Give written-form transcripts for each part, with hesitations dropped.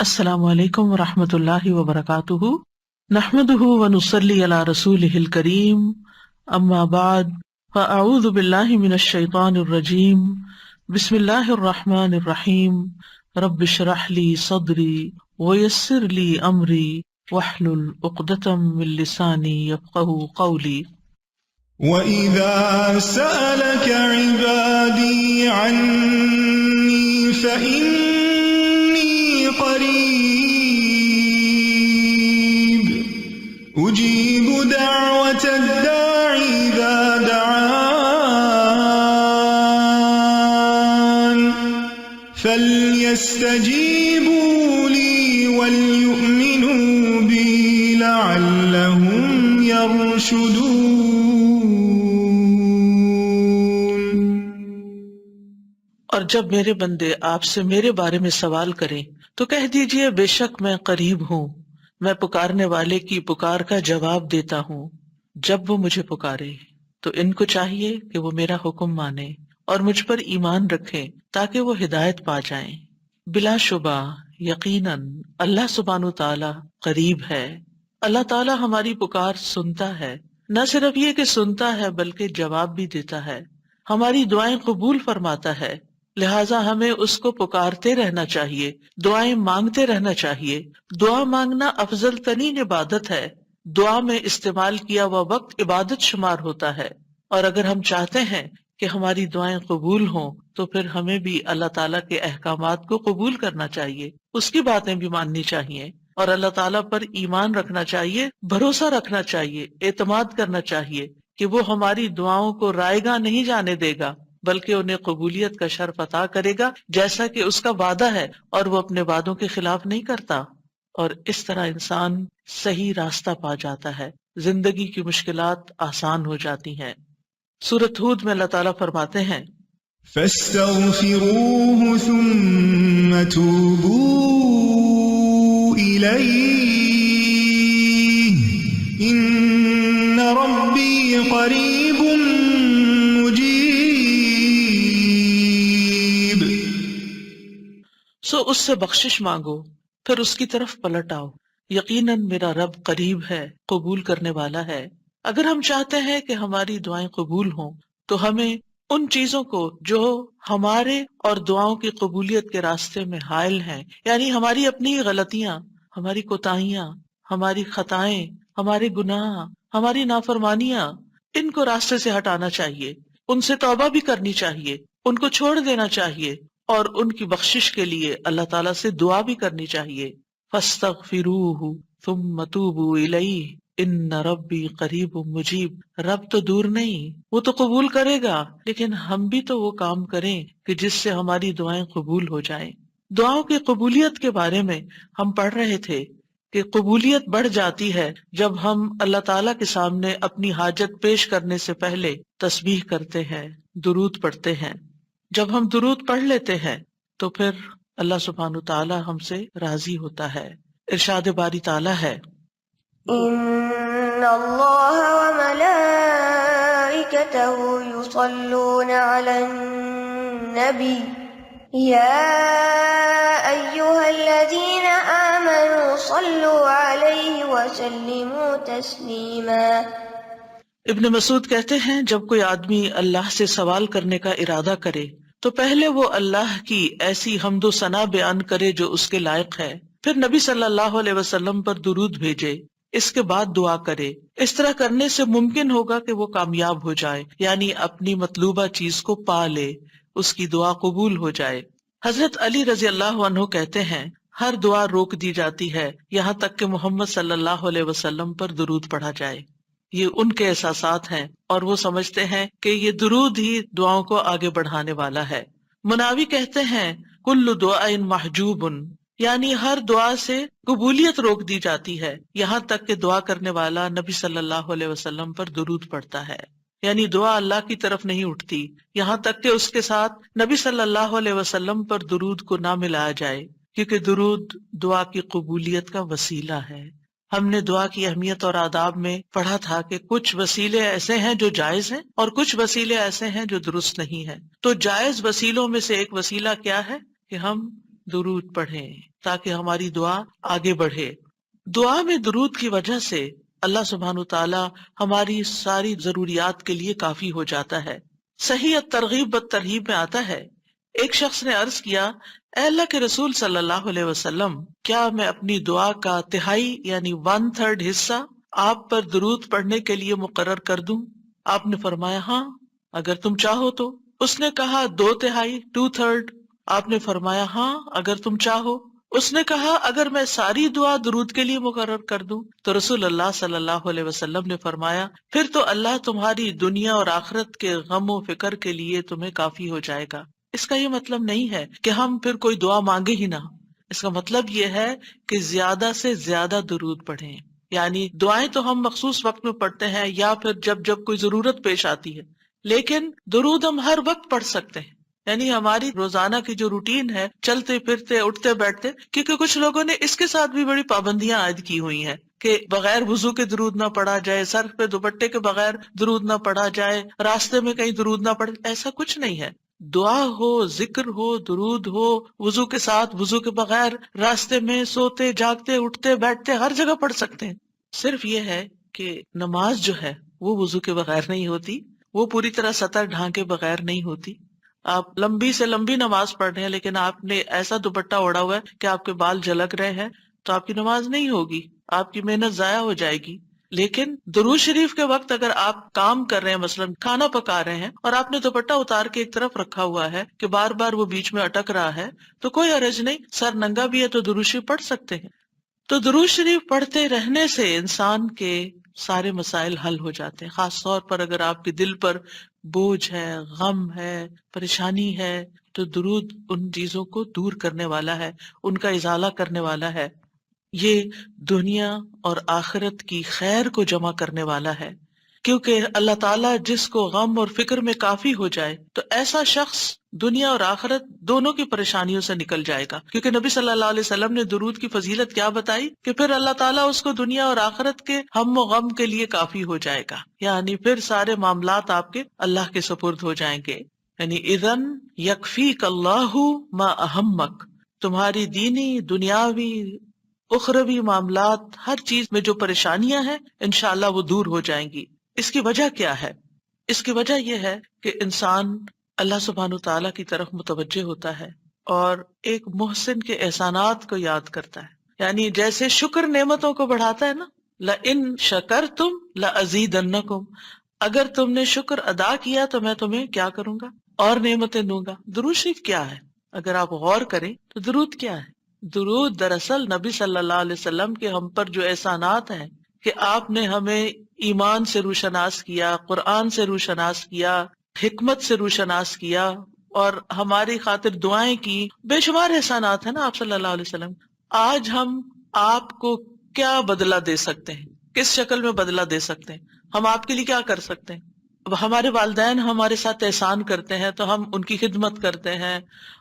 السلام علیکم ورحمۃ اللہ وبرکاتہ، نحمدہ ونصلی علی رسولہ الکریم، اما بعد فاعوذ باللہ من الشیطان الرجیم، بسم اللہ الرحمن الرحیم، رب اشرح لی صدری ویسر لی امری واحلل عقدۃ من لسانی یفقہوا قولی۔ وَإِذَا سَأَلَكَ عِبَادِي عَنِّي فَإِنِّي قَرِيبٌ أُجِيبُ دَعْوَةَ الدَّاعِ إِذَا دَعَانِ فَلْيَسْتَجِيبُوا لِي وَلْيُؤْمِنُوا بِي لَعَلَّهُمْ يَرْشُدُونَ۔ اور جب میرے بندے آپ سے میرے بارے میں سوال کریں تو کہہ دیجئے بے شک میں قریب ہوں، میں پکارنے والے کی پکار کا جواب دیتا ہوں جب وہ مجھے پکارے۔ تو ان کو چاہیے کہ وہ میرا حکم مانیں اور مجھ پر ایمان رکھیں تاکہ وہ ہدایت پا جائیں۔ بلا شبہ یقیناً اللہ سبحانہ تعالی قریب ہے۔ اللہ تعالی ہماری پکار سنتا ہے، نہ صرف یہ کہ سنتا ہے بلکہ جواب بھی دیتا ہے، ہماری دعائیں قبول فرماتا ہے۔ لہٰذا ہمیں اس کو پکارتے رہنا چاہیے، دعائیں مانگتے رہنا چاہیے۔ دعا مانگنا افضل ترین عبادت ہے، دعا میں استعمال کیا ہوا وقت عبادت شمار ہوتا ہے۔ اور اگر ہم چاہتے ہیں کہ ہماری دعائیں قبول ہوں تو پھر ہمیں بھی اللہ تعالیٰ کے احکامات کو قبول کرنا چاہیے، اس کی باتیں بھی ماننی چاہیے، اور اللہ تعالیٰ پر ایمان رکھنا چاہیے، بھروسہ رکھنا چاہیے، اعتماد کرنا چاہیے کہ وہ ہماری دعاؤں کو رائے گاہ نہیں جانے دے گا بلکہ انہیں قبولیت کا شرف عطا کرے گا جیسا کہ اس کا وعدہ ہے، اور وہ اپنے وعدوں کے خلاف نہیں کرتا۔ اور اس طرح انسان صحیح راستہ پا جاتا ہے، زندگی کی مشکلات آسان ہو جاتی ہیں۔ سورۃ ہود میں اللہ تعالیٰ فرماتے ہیں فَاسْتَغْفِرُوهُ ثُمَّ تُوبُوا إِلَيْهِ إِنَّ رَبِّي قَرِيبٌ مُجِيبٌ۔ سو اس سے بخشش مانگو پھر اس کی طرف پلٹ آؤ، یقیناً میرا رب قریب ہے، قبول کرنے والا ہے۔ اگر ہم چاہتے ہیں کہ ہماری دعائیں قبول ہوں تو ہمیں ان چیزوں کو جو ہمارے اور دعاؤں کی قبولیت کے راستے میں حائل ہیں، یعنی ہماری اپنی غلطیاں، ہماری کوتاہیاں، ہماری خطائیں، ہمارے گناہ، ہماری نافرمانیاں، ان کو راستے سے ہٹانا چاہیے، ان سے توبہ بھی کرنی چاہیے، ان کو چھوڑ دینا چاہیے، اور ان کی بخشش کے لیے اللہ تعالیٰ سے دعا بھی کرنی چاہیے۔ فاستغفروہ ثم توبوا الیہ ان ربی قریب مجیب۔ رب تو دور نہیں، وہ تو قبول کرے گا، لیکن ہم بھی تو وہ کام کریں کہ جس سے ہماری دعائیں قبول ہو جائیں۔ دعاؤں کی قبولیت کے بارے میں ہم پڑھ رہے تھے کہ قبولیت بڑھ جاتی ہے جب ہم اللہ تعالیٰ کے سامنے اپنی حاجت پیش کرنے سے پہلے تسبیح کرتے ہیں، درود پڑھتے ہیں۔ جب ہم درود پڑھ لیتے ہیں تو پھر اللہ سبحانہ تعالیٰ ہم سے راضی ہوتا ہے۔ ارشاد باری تعالیٰ ہے ان اللہ وملائکتہ یصلون علی النبی یا ایہا الذین آمنوا صلوا علیہ وسلموا تسلیما۔ ابن مسعود کہتے ہیں جب کوئی آدمی اللہ سے سوال کرنے کا ارادہ کرے تو پہلے وہ اللہ کی ایسی حمد و ثنا بیان کرے جو اس کے لائق ہے، پھر نبی صلی اللہ علیہ وسلم پر درود بھیجے، اس کے بعد دعا کرے۔ اس طرح کرنے سے ممکن ہوگا کہ وہ کامیاب ہو جائے، یعنی اپنی مطلوبہ چیز کو پا لے، اس کی دعا قبول ہو جائے۔ حضرت علی رضی اللہ عنہ کہتے ہیں ہر دعا روک دی جاتی ہے یہاں تک کہ محمد صلی اللہ علیہ وسلم پر درود پڑھا جائے۔ یہ ان کے احساسات ہیں اور وہ سمجھتے ہیں کہ یہ درود ہی دعاؤں کو آگے بڑھانے والا ہے۔ مناوی کہتے ہیں کل دعاء محجوب، یعنی ہر دعا سے قبولیت روک دی جاتی ہے یہاں تک کہ دعا کرنے والا نبی صلی اللہ علیہ وسلم پر درود پڑھتا ہے، یعنی دعا اللہ کی طرف نہیں اٹھتی یہاں تک کہ اس کے ساتھ نبی صلی اللہ علیہ وسلم پر درود کو نہ ملایا جائے، کیونکہ درود دعا کی قبولیت کا وسیلہ ہے۔ ہم نے دعا کی اہمیت اور آداب میں پڑھا تھا کہ کچھ وسیلے ایسے ہیں جو جائز ہیں اور کچھ وسیلے ایسے ہیں جو درست نہیں ہیں۔ تو جائز وسیلوں میں سے ایک وسیلہ کیا ہے کہ ہم درود پڑھیں، تاکہ ہماری دعا آگے بڑھے. دعا میں درود کی وجہ سے اللہ سبحانہ وتعالی ہماری ساری ضروریات کے لیے کافی ہو جاتا ہے. صحیح الترغیب والترہیب میں آتا ہے، ایک شخص نے عرض کیا، اے اللہ کے رسول صلی اللہ علیہ وسلم، کیا میں اپنی دعا کا تہائی یعنی 1/3 حصہ آپ پر درود پڑھنے کے لیے مقرر کر دوں؟ آپ نے فرمایا ہاں اگر تم چاہو تو. اس نے کہا 2/3 2/3. آپ نے فرمایا ہاں اگر تم چاہو. اس نے کہا اگر میں ساری دعا درود کے لیے مقرر کر دوں؟ تو رسول اللہ صلی اللہ علیہ وسلم نے فرمایا پھر تو اللہ تمہاری دنیا اور آخرت کے غم و فکر کے لیے تمہیں کافی ہو جائے گا. اس کا یہ مطلب نہیں ہے کہ ہم پھر کوئی دعا مانگے ہی نہ. اس کا مطلب یہ ہے کہ زیادہ سے زیادہ درود پڑھیں. یعنی دعائیں تو ہم مخصوص وقت میں پڑھتے ہیں یا پھر جب کوئی ضرورت پیش آتی ہے، لیکن درود ہم ہر وقت پڑھ سکتے ہیں. یعنی ہماری روزانہ کی جو روٹین ہے، چلتے پھرتے اٹھتے بیٹھتے، کیونکہ کچھ لوگوں نے اس کے ساتھ بھی بڑی پابندیاں عائد کی ہوئی ہیں کہ بغیر وضو کے درود نہ پڑھا جائے، سر پہ دوپٹے کے بغیر درود نہ پڑھا جائے، راستے میں کہیں درود نہ پڑھے. ایسا کچھ نہیں ہے. دعا ہو، ذکر ہو، درود ہو، وضو کے ساتھ، وضو کے بغیر، راستے میں، سوتے جاگتے اٹھتے بیٹھتے، ہر جگہ پڑھ سکتے ہیں. صرف یہ ہے کہ نماز جو ہے وہ وضو کے بغیر نہیں ہوتی، وہ پوری طرح سطر ڈھانکے بغیر نہیں ہوتی. آپ لمبی سے لمبی نماز پڑھ رہے ہیں لیکن آپ نے ایسا دوپٹہ اوڑا ہوا ہے کہ آپ کے بال جھلک رہے ہیں تو آپ کی نماز نہیں ہوگی، آپ کی محنت ضائع ہو جائے گی. لیکن درود شریف کے وقت اگر آپ کام کر رہے ہیں، مثلا کھانا پکا رہے ہیں، اور آپ نے دوپٹہ اتار کے ایک طرف رکھا ہوا ہے کہ بار بار وہ بیچ میں اٹک رہا ہے، تو کوئی حرج نہیں، سر ننگا بھی ہے تو درود شریف پڑھ سکتے ہیں. تو درود شریف پڑھتے رہنے سے انسان کے سارے مسائل حل ہو جاتے ہیں. خاص طور پر اگر آپ کے دل پر بوجھ ہے، غم ہے، پریشانی ہے، تو درود ان چیزوں کو دور کرنے والا ہے، ان کا ازالہ کرنے والا ہے. یہ دنیا اور آخرت کی خیر کو جمع کرنے والا ہے، کیونکہ اللہ تعالیٰ جس کو غم اور فکر میں کافی ہو جائے تو ایسا شخص دنیا اور آخرت دونوں کی پریشانیوں سے نکل جائے گا. کیونکہ نبی صلی اللہ علیہ وسلم نے درود کی فضیلت کیا بتائی کہ پھر اللہ تعالیٰ اس کو دنیا اور آخرت کے ہم و غم کے لیے کافی ہو جائے گا. یعنی پھر سارے معاملات آپ کے اللہ کے سپرد ہو جائیں گے. یعنی اذن یکفیک اللہ ما اہمک، تمہاری دینی، دنیاوی، اخروی معاملات، ہر چیز میں جو پریشانیاں ہیں انشاءاللہ وہ دور ہو جائیں گی. اس کی وجہ کیا ہے؟ اس کی وجہ یہ ہے کہ انسان اللہ سبحانہ تعالیٰ کی طرف متوجہ ہوتا ہے اور ایک محسن کے احسانات کو یاد کرتا ہے. یعنی جیسے شکر نعمتوں کو بڑھاتا ہے نا، لَإِن شَكَرْتُمْ لَأَزِيدَنَّكُمْ، اگر تم نے شکر ادا کیا تو میں تمہیں کیا کروں گا؟ اور نعمتیں دوں گا. درود شریف کیا ہے؟ اگر آپ غور کریں تو درود کیا ہے؟ درود دراصل نبی صلی اللہ علیہ وسلم کے ہم پر جو احسانات ہیں کہ آپ نے ہمیں ایمان سے روشناس کیا، قرآن سے روشناس کیا، حکمت سے روشناس کیا، اور ہماری خاطر دعائیں کی. بے شمار احسانات ہیں نا آپ صلی اللہ علیہ وسلم. آج ہم آپ کو کیا بدلہ دے سکتے ہیں؟ کس شکل میں بدلہ دے سکتے ہیں؟ ہم آپ کے لیے کیا کر سکتے ہیں؟ اب ہمارے والدین ہمارے ساتھ احسان کرتے ہیں تو ہم ان کی خدمت کرتے ہیں،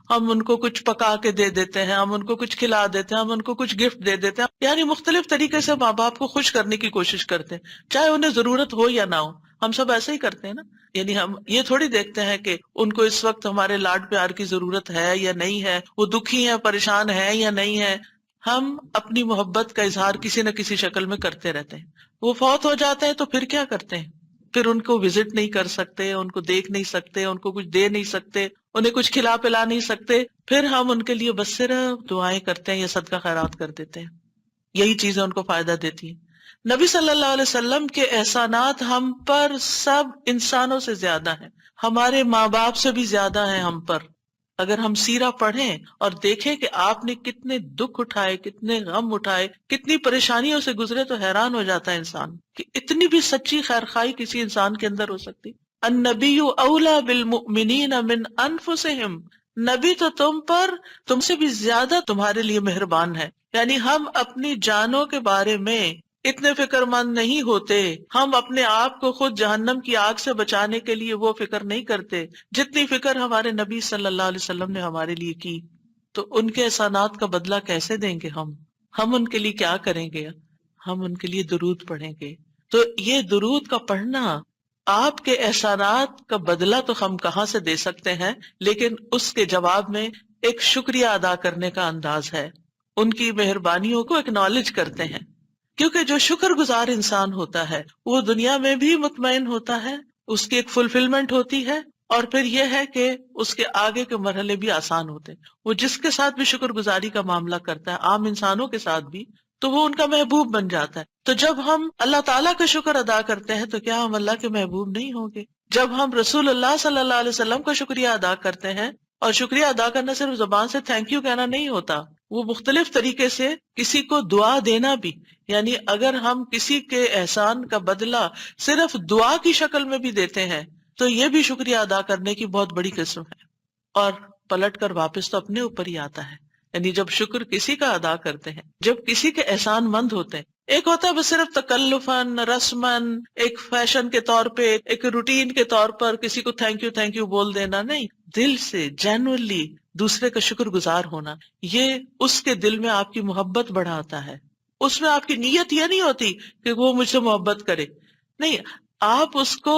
ہم ان کو کچھ پکا کے دے دیتے ہیں، ہم ان کو کچھ کھلا دیتے ہیں، ہم ان کو کچھ گفٹ دے دیتے ہیں. یعنی مختلف طریقے سے ماں باپ کو خوش کرنے کی کوشش کرتے ہیں، چاہے انہیں ضرورت ہو یا نہ ہو. ہم سب ایسے ہی کرتے ہیں نا. یعنی ہم یہ تھوڑی دیکھتے ہیں کہ ان کو اس وقت ہمارے لاڈ پیار کی ضرورت ہے یا نہیں ہے، وہ دکھی ہیں، پریشان ہے یا نہیں ہے. ہم اپنی محبت کا اظہار کسی نہ کسی شکل میں کرتے رہتے ہیں. وہ فوت ہو جاتے ہیں تو پھر کیا کرتے ہیں؟ پھر ان کو وزٹ نہیں کر سکتے، ان کو دیکھ نہیں سکتے، ان کو کچھ دے نہیں سکتے، انہیں کچھ کھلا پلا نہیں سکتے. پھر ہم ان کے لیے بس صرف دعائیں کرتے ہیں یا صدقہ خیرات کر دیتے ہیں. یہی چیزیں ان کو فائدہ دیتی ہیں. نبی صلی اللہ علیہ وسلم کے احسانات ہم پر سب انسانوں سے زیادہ ہیں، ہمارے ماں باپ سے بھی زیادہ ہیں ہم پر. اگر ہم سیرہ پڑھیں اور دیکھیں کہ آپ نے کتنے دکھ اٹھائے، کتنے غم اٹھائے، کتنی پریشانیوں سے گزرے، تو حیران ہو جاتا ہے انسان کہ اتنی بھی سچی خیرخواہی کسی انسان کے اندر ہو سکتی. النبی اولی بالمؤمنین من انفسہم، نبی تو تم سے بھی زیادہ تمہارے لیے مہربان ہے. یعنی ہم اپنی جانوں کے بارے میں اتنے فکر مند نہیں ہوتے، ہم اپنے آپ کو خود جہنم کی آگ سے بچانے کے لیے وہ فکر نہیں کرتے جتنی فکر ہمارے نبی صلی اللہ علیہ وسلم نے ہمارے لیے کی. تو ان کے احسانات کا بدلہ کیسے دیں گے ہم ان کے لیے کیا کریں گے؟ ہم ان کے لیے درود پڑھیں گے. تو یہ درود کا پڑھنا، آپ کے احسانات کا بدلہ تو ہم کہاں سے دے سکتے ہیں، لیکن اس کے جواب میں ایک شکریہ ادا کرنے کا انداز ہے. ان کی مہربانیوں کو اکنالج کرتے ہیں. کیونکہ جو شکر گزار انسان ہوتا ہے وہ دنیا میں بھی مطمئن ہوتا ہے، اس کی ایک فلفلمنٹ ہوتی ہے، اور پھر یہ ہے کہ اس کے آگے کے مرحلے بھی آسان ہوتے ہیں. وہ جس کے ساتھ بھی شکر گزاری کا معاملہ کرتا ہے، عام انسانوں کے ساتھ بھی، تو وہ ان کا محبوب بن جاتا ہے. تو جب ہم اللہ تعالیٰ کا شکر ادا کرتے ہیں تو کیا ہم اللہ کے محبوب نہیں ہوں گے؟ جب ہم رسول اللہ صلی اللہ علیہ وسلم کا شکریہ ادا کرتے ہیں، اور شکریہ ادا کرنا صرف زبان سے تھینک یو کہنا نہیں ہوتا، وہ مختلف طریقے سے کسی کو دعا دینا بھی، یعنی اگر ہم کسی کے احسان کا بدلہ صرف دعا کی شکل میں بھی دیتے ہیں تو یہ بھی شکریہ ادا کرنے کی بہت بڑی قسم ہے. اور پلٹ کر واپس تو اپنے اوپر ہی آتا ہے. یعنی جب شکر کسی کا ادا کرتے ہیں، جب کسی کے احسان مند ہوتے ہیں، ایک ہوتا ہے بس صرف تکلفاً رسماً ایک فیشن کے طور پہ، ایک روٹین کے طور پر کسی کو تھینک یو بول دینا، نہیں، دل سے جینوئنلی دوسرے کا شکر گزار ہونا، یہ اس کے دل میں آپ کی محبت بڑھاتا ہے. اس میں آپ کی نیت یہ نہیں ہوتی کہ وہ مجھ سے محبت کرے، نہیں، آپ اس کو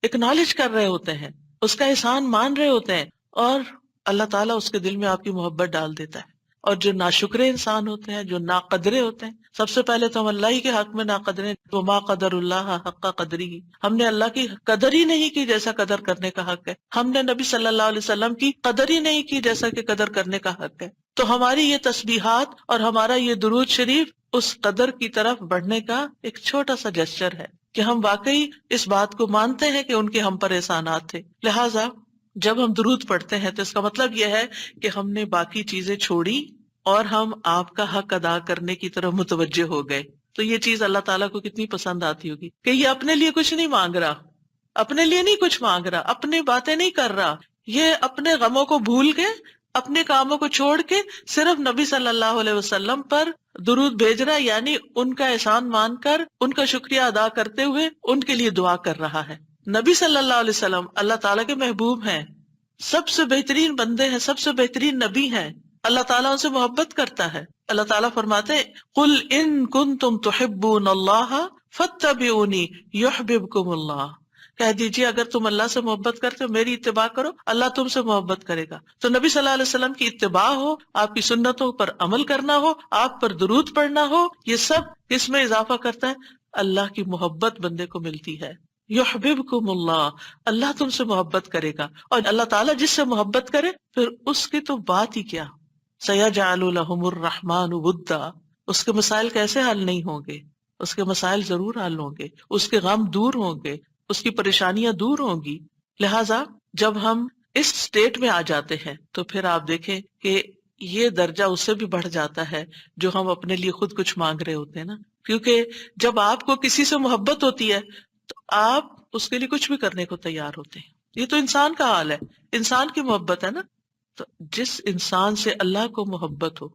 اکنالج کر رہے ہوتے ہیں، اس کا احسان مان رہے ہوتے ہیں، اور اللہ تعالیٰ اس کے دل میں آپ کی محبت ڈال دیتا ہے. اور جو ناشکرے انسان ہوتے ہیں، جو ناقدرے ہوتے ہیں، سب سے پہلے تو ہم اللہ ہی کے حق میں ناقدرے، وما قدر اللہ حق قدری، ہم نے اللہ کی قدر ہی نہیں کی جیسا قدر کرنے کا حق ہے. ہم نے نبی صلی اللہ علیہ وسلم کی قدر ہی نہیں کی جیسا کہ قدر کرنے کا حق ہے. تو ہماری یہ تسبیحات اور ہمارا یہ درود شریف اس قدر کی طرف بڑھنے کا ایک چھوٹا سا جسچر ہے کہ ہم واقعی اس بات کو مانتے ہیں کہ ان کے ہم پر احسانات تھے. لہٰذا جب ہم درود پڑھتے ہیں تو اس کا مطلب یہ ہے کہ ہم نے باقی چیزیں چھوڑی اور ہم آپ کا حق ادا کرنے کی طرف متوجہ ہو گئے. تو یہ چیز اللہ تعالیٰ کو کتنی پسند آتی ہوگی کہ یہ اپنے لیے کچھ نہیں مانگ رہا، اپنے لیے نہیں کچھ مانگ رہا، اپنی باتیں نہیں کر رہا، یہ اپنے غموں کو بھول کے، اپنے کاموں کو چھوڑ کے صرف نبی صلی اللہ علیہ وسلم پر درود بھیج رہا، یعنی ان کا احسان مان کر، ان کا شکریہ ادا کرتے ہوئے ان کے لیے دعا کر رہا ہے. نبی صلی اللہ علیہ وسلم اللہ تعالیٰ کے محبوب ہیں، سب سے بہترین بندے ہیں، سب سے بہترین نبی ہیں. اللہ تعالیٰ ان سے محبت کرتا ہے. اللہ تعالیٰ فرماتے ہیں قُلْ إِن كُنتُمْ تُحِبُّونَ اللَّهَ فَاتَّبِعُونِي يُحْبِبْكُمُ اللَّهُ. کہہ دیجیے اگر تم اللہ سے محبت کرتے ہو، میری اتباع کرو، اللہ تم سے محبت کرے گا. تو نبی صلی اللہ علیہ وسلم کی اتباع ہو، آپ کی سنتوں پر عمل کرنا ہو، آپ پر درود پڑھنا ہو، یہ سب کس میں اضافہ کرتا ہے؟ اللہ کی محبت بندے کو ملتی ہے. یحببکم اللہ، اللہ تم سے محبت کرے گا. اور اللہ تعالیٰ جس سے محبت کرے پھر اس کی تو بات ہی کیا. سیجعل لہم الرحمن ودا، اس کے مسائل کیسے حل نہیں ہوں گے؟ اس کے مسائل ضرور حل ہوں گے، اس کے غم دور ہوں گے، اس کی پریشانیاں دور ہوں گی. لہٰذا جب ہم اس سٹیٹ میں آ جاتے ہیں تو پھر آپ دیکھیں کہ یہ درجہ اس سے بھی بڑھ جاتا ہے جو ہم اپنے لیے خود کچھ مانگ رہے ہوتے ہیں نا. کیونکہ جب آپ کو کسی سے محبت ہوتی ہے تو آپ اس کے لیے کچھ بھی کرنے کو تیار ہوتے ہیں. یہ تو انسان کا حال ہے، انسان کی محبت ہے نا. تو جس انسان سے اللہ کو محبت ہو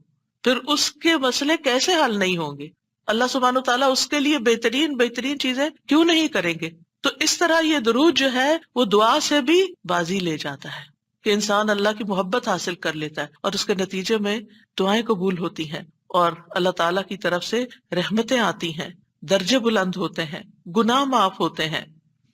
پھر اس کے مسئلے کیسے حل نہیں ہوں گے؟ اللہ سبحانہ وتعالیٰ اس کے لیے بہترین چیزیں کیوں نہیں کریں گے؟ تو اس طرح یہ درود جو ہے وہ دعا سے بھی بازی لے جاتا ہے کہ انسان اللہ کی محبت حاصل کر لیتا ہے، اور اس کے نتیجے میں دعائیں قبول ہوتی ہیں اور اللہ تعالیٰ کی طرف سے رحمتیں آتی ہیں، درجے بلند ہوتے ہیں، گناہ معاف ہوتے ہیں.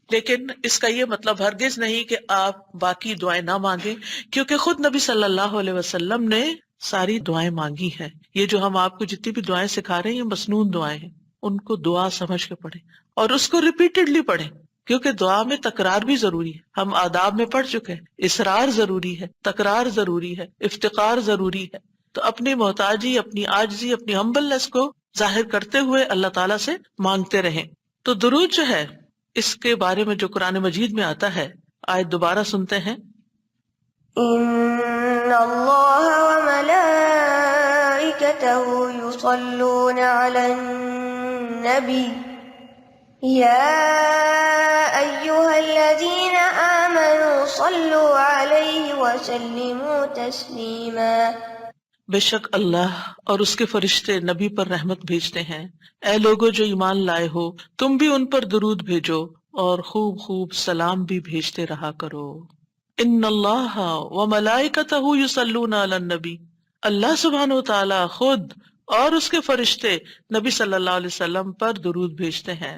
لیکن اس کا یہ مطلب ہرگز نہیں کہ آپ باقی دعائیں نہ مانگیں، کیونکہ خود نبی صلی اللہ علیہ وسلم نے ساری دعائیں مانگی ہیں. یہ جو ہم آپ کو جتنی بھی دعائیں سکھا رہے ہیں مصنون دعائیں ہیں، ان کو دعا سمجھ کے پڑھیں اور اس کو ریپیٹڈلی پڑھیں، کیونکہ دعا میں تکرار بھی ضروری ہے. ہم آداب میں پڑھ چکے ہیں، اصرار ضروری ہے، تکرار ضروری ہے، افتقار ضروری ہے. تو اپنی محتاجی، اپنی عاجزی، اپنی ہمبلنس کو ظاہر کرتے ہوئے اللہ تعالیٰ سے مانگتے رہیں. تو درود جو ہے اس کے بارے میں جو قرآن مجید میں آتا ہے، آیت دوبارہ سنتے ہیں. ان اللہ وملائکتہ یصلون علی النبی یا ایہا الذین آمنوا صلوا علیہ وسلموا تسلیما. بے شک اللہ اور اس کے فرشتے نبی پر رحمت بھیجتے ہیں. اے لوگو جو ایمان لائے ہو، تم بھی ان پر درود بھیجو اور خوب خوب سلام بھی بھیجتے رہا کرو. ان اللہ وملائکتہ یصلون علی النبی، اللہ سبحانہ وتعالی خود اور اس کے فرشتے نبی صلی اللہ علیہ وسلم پر درود بھیجتے ہیں.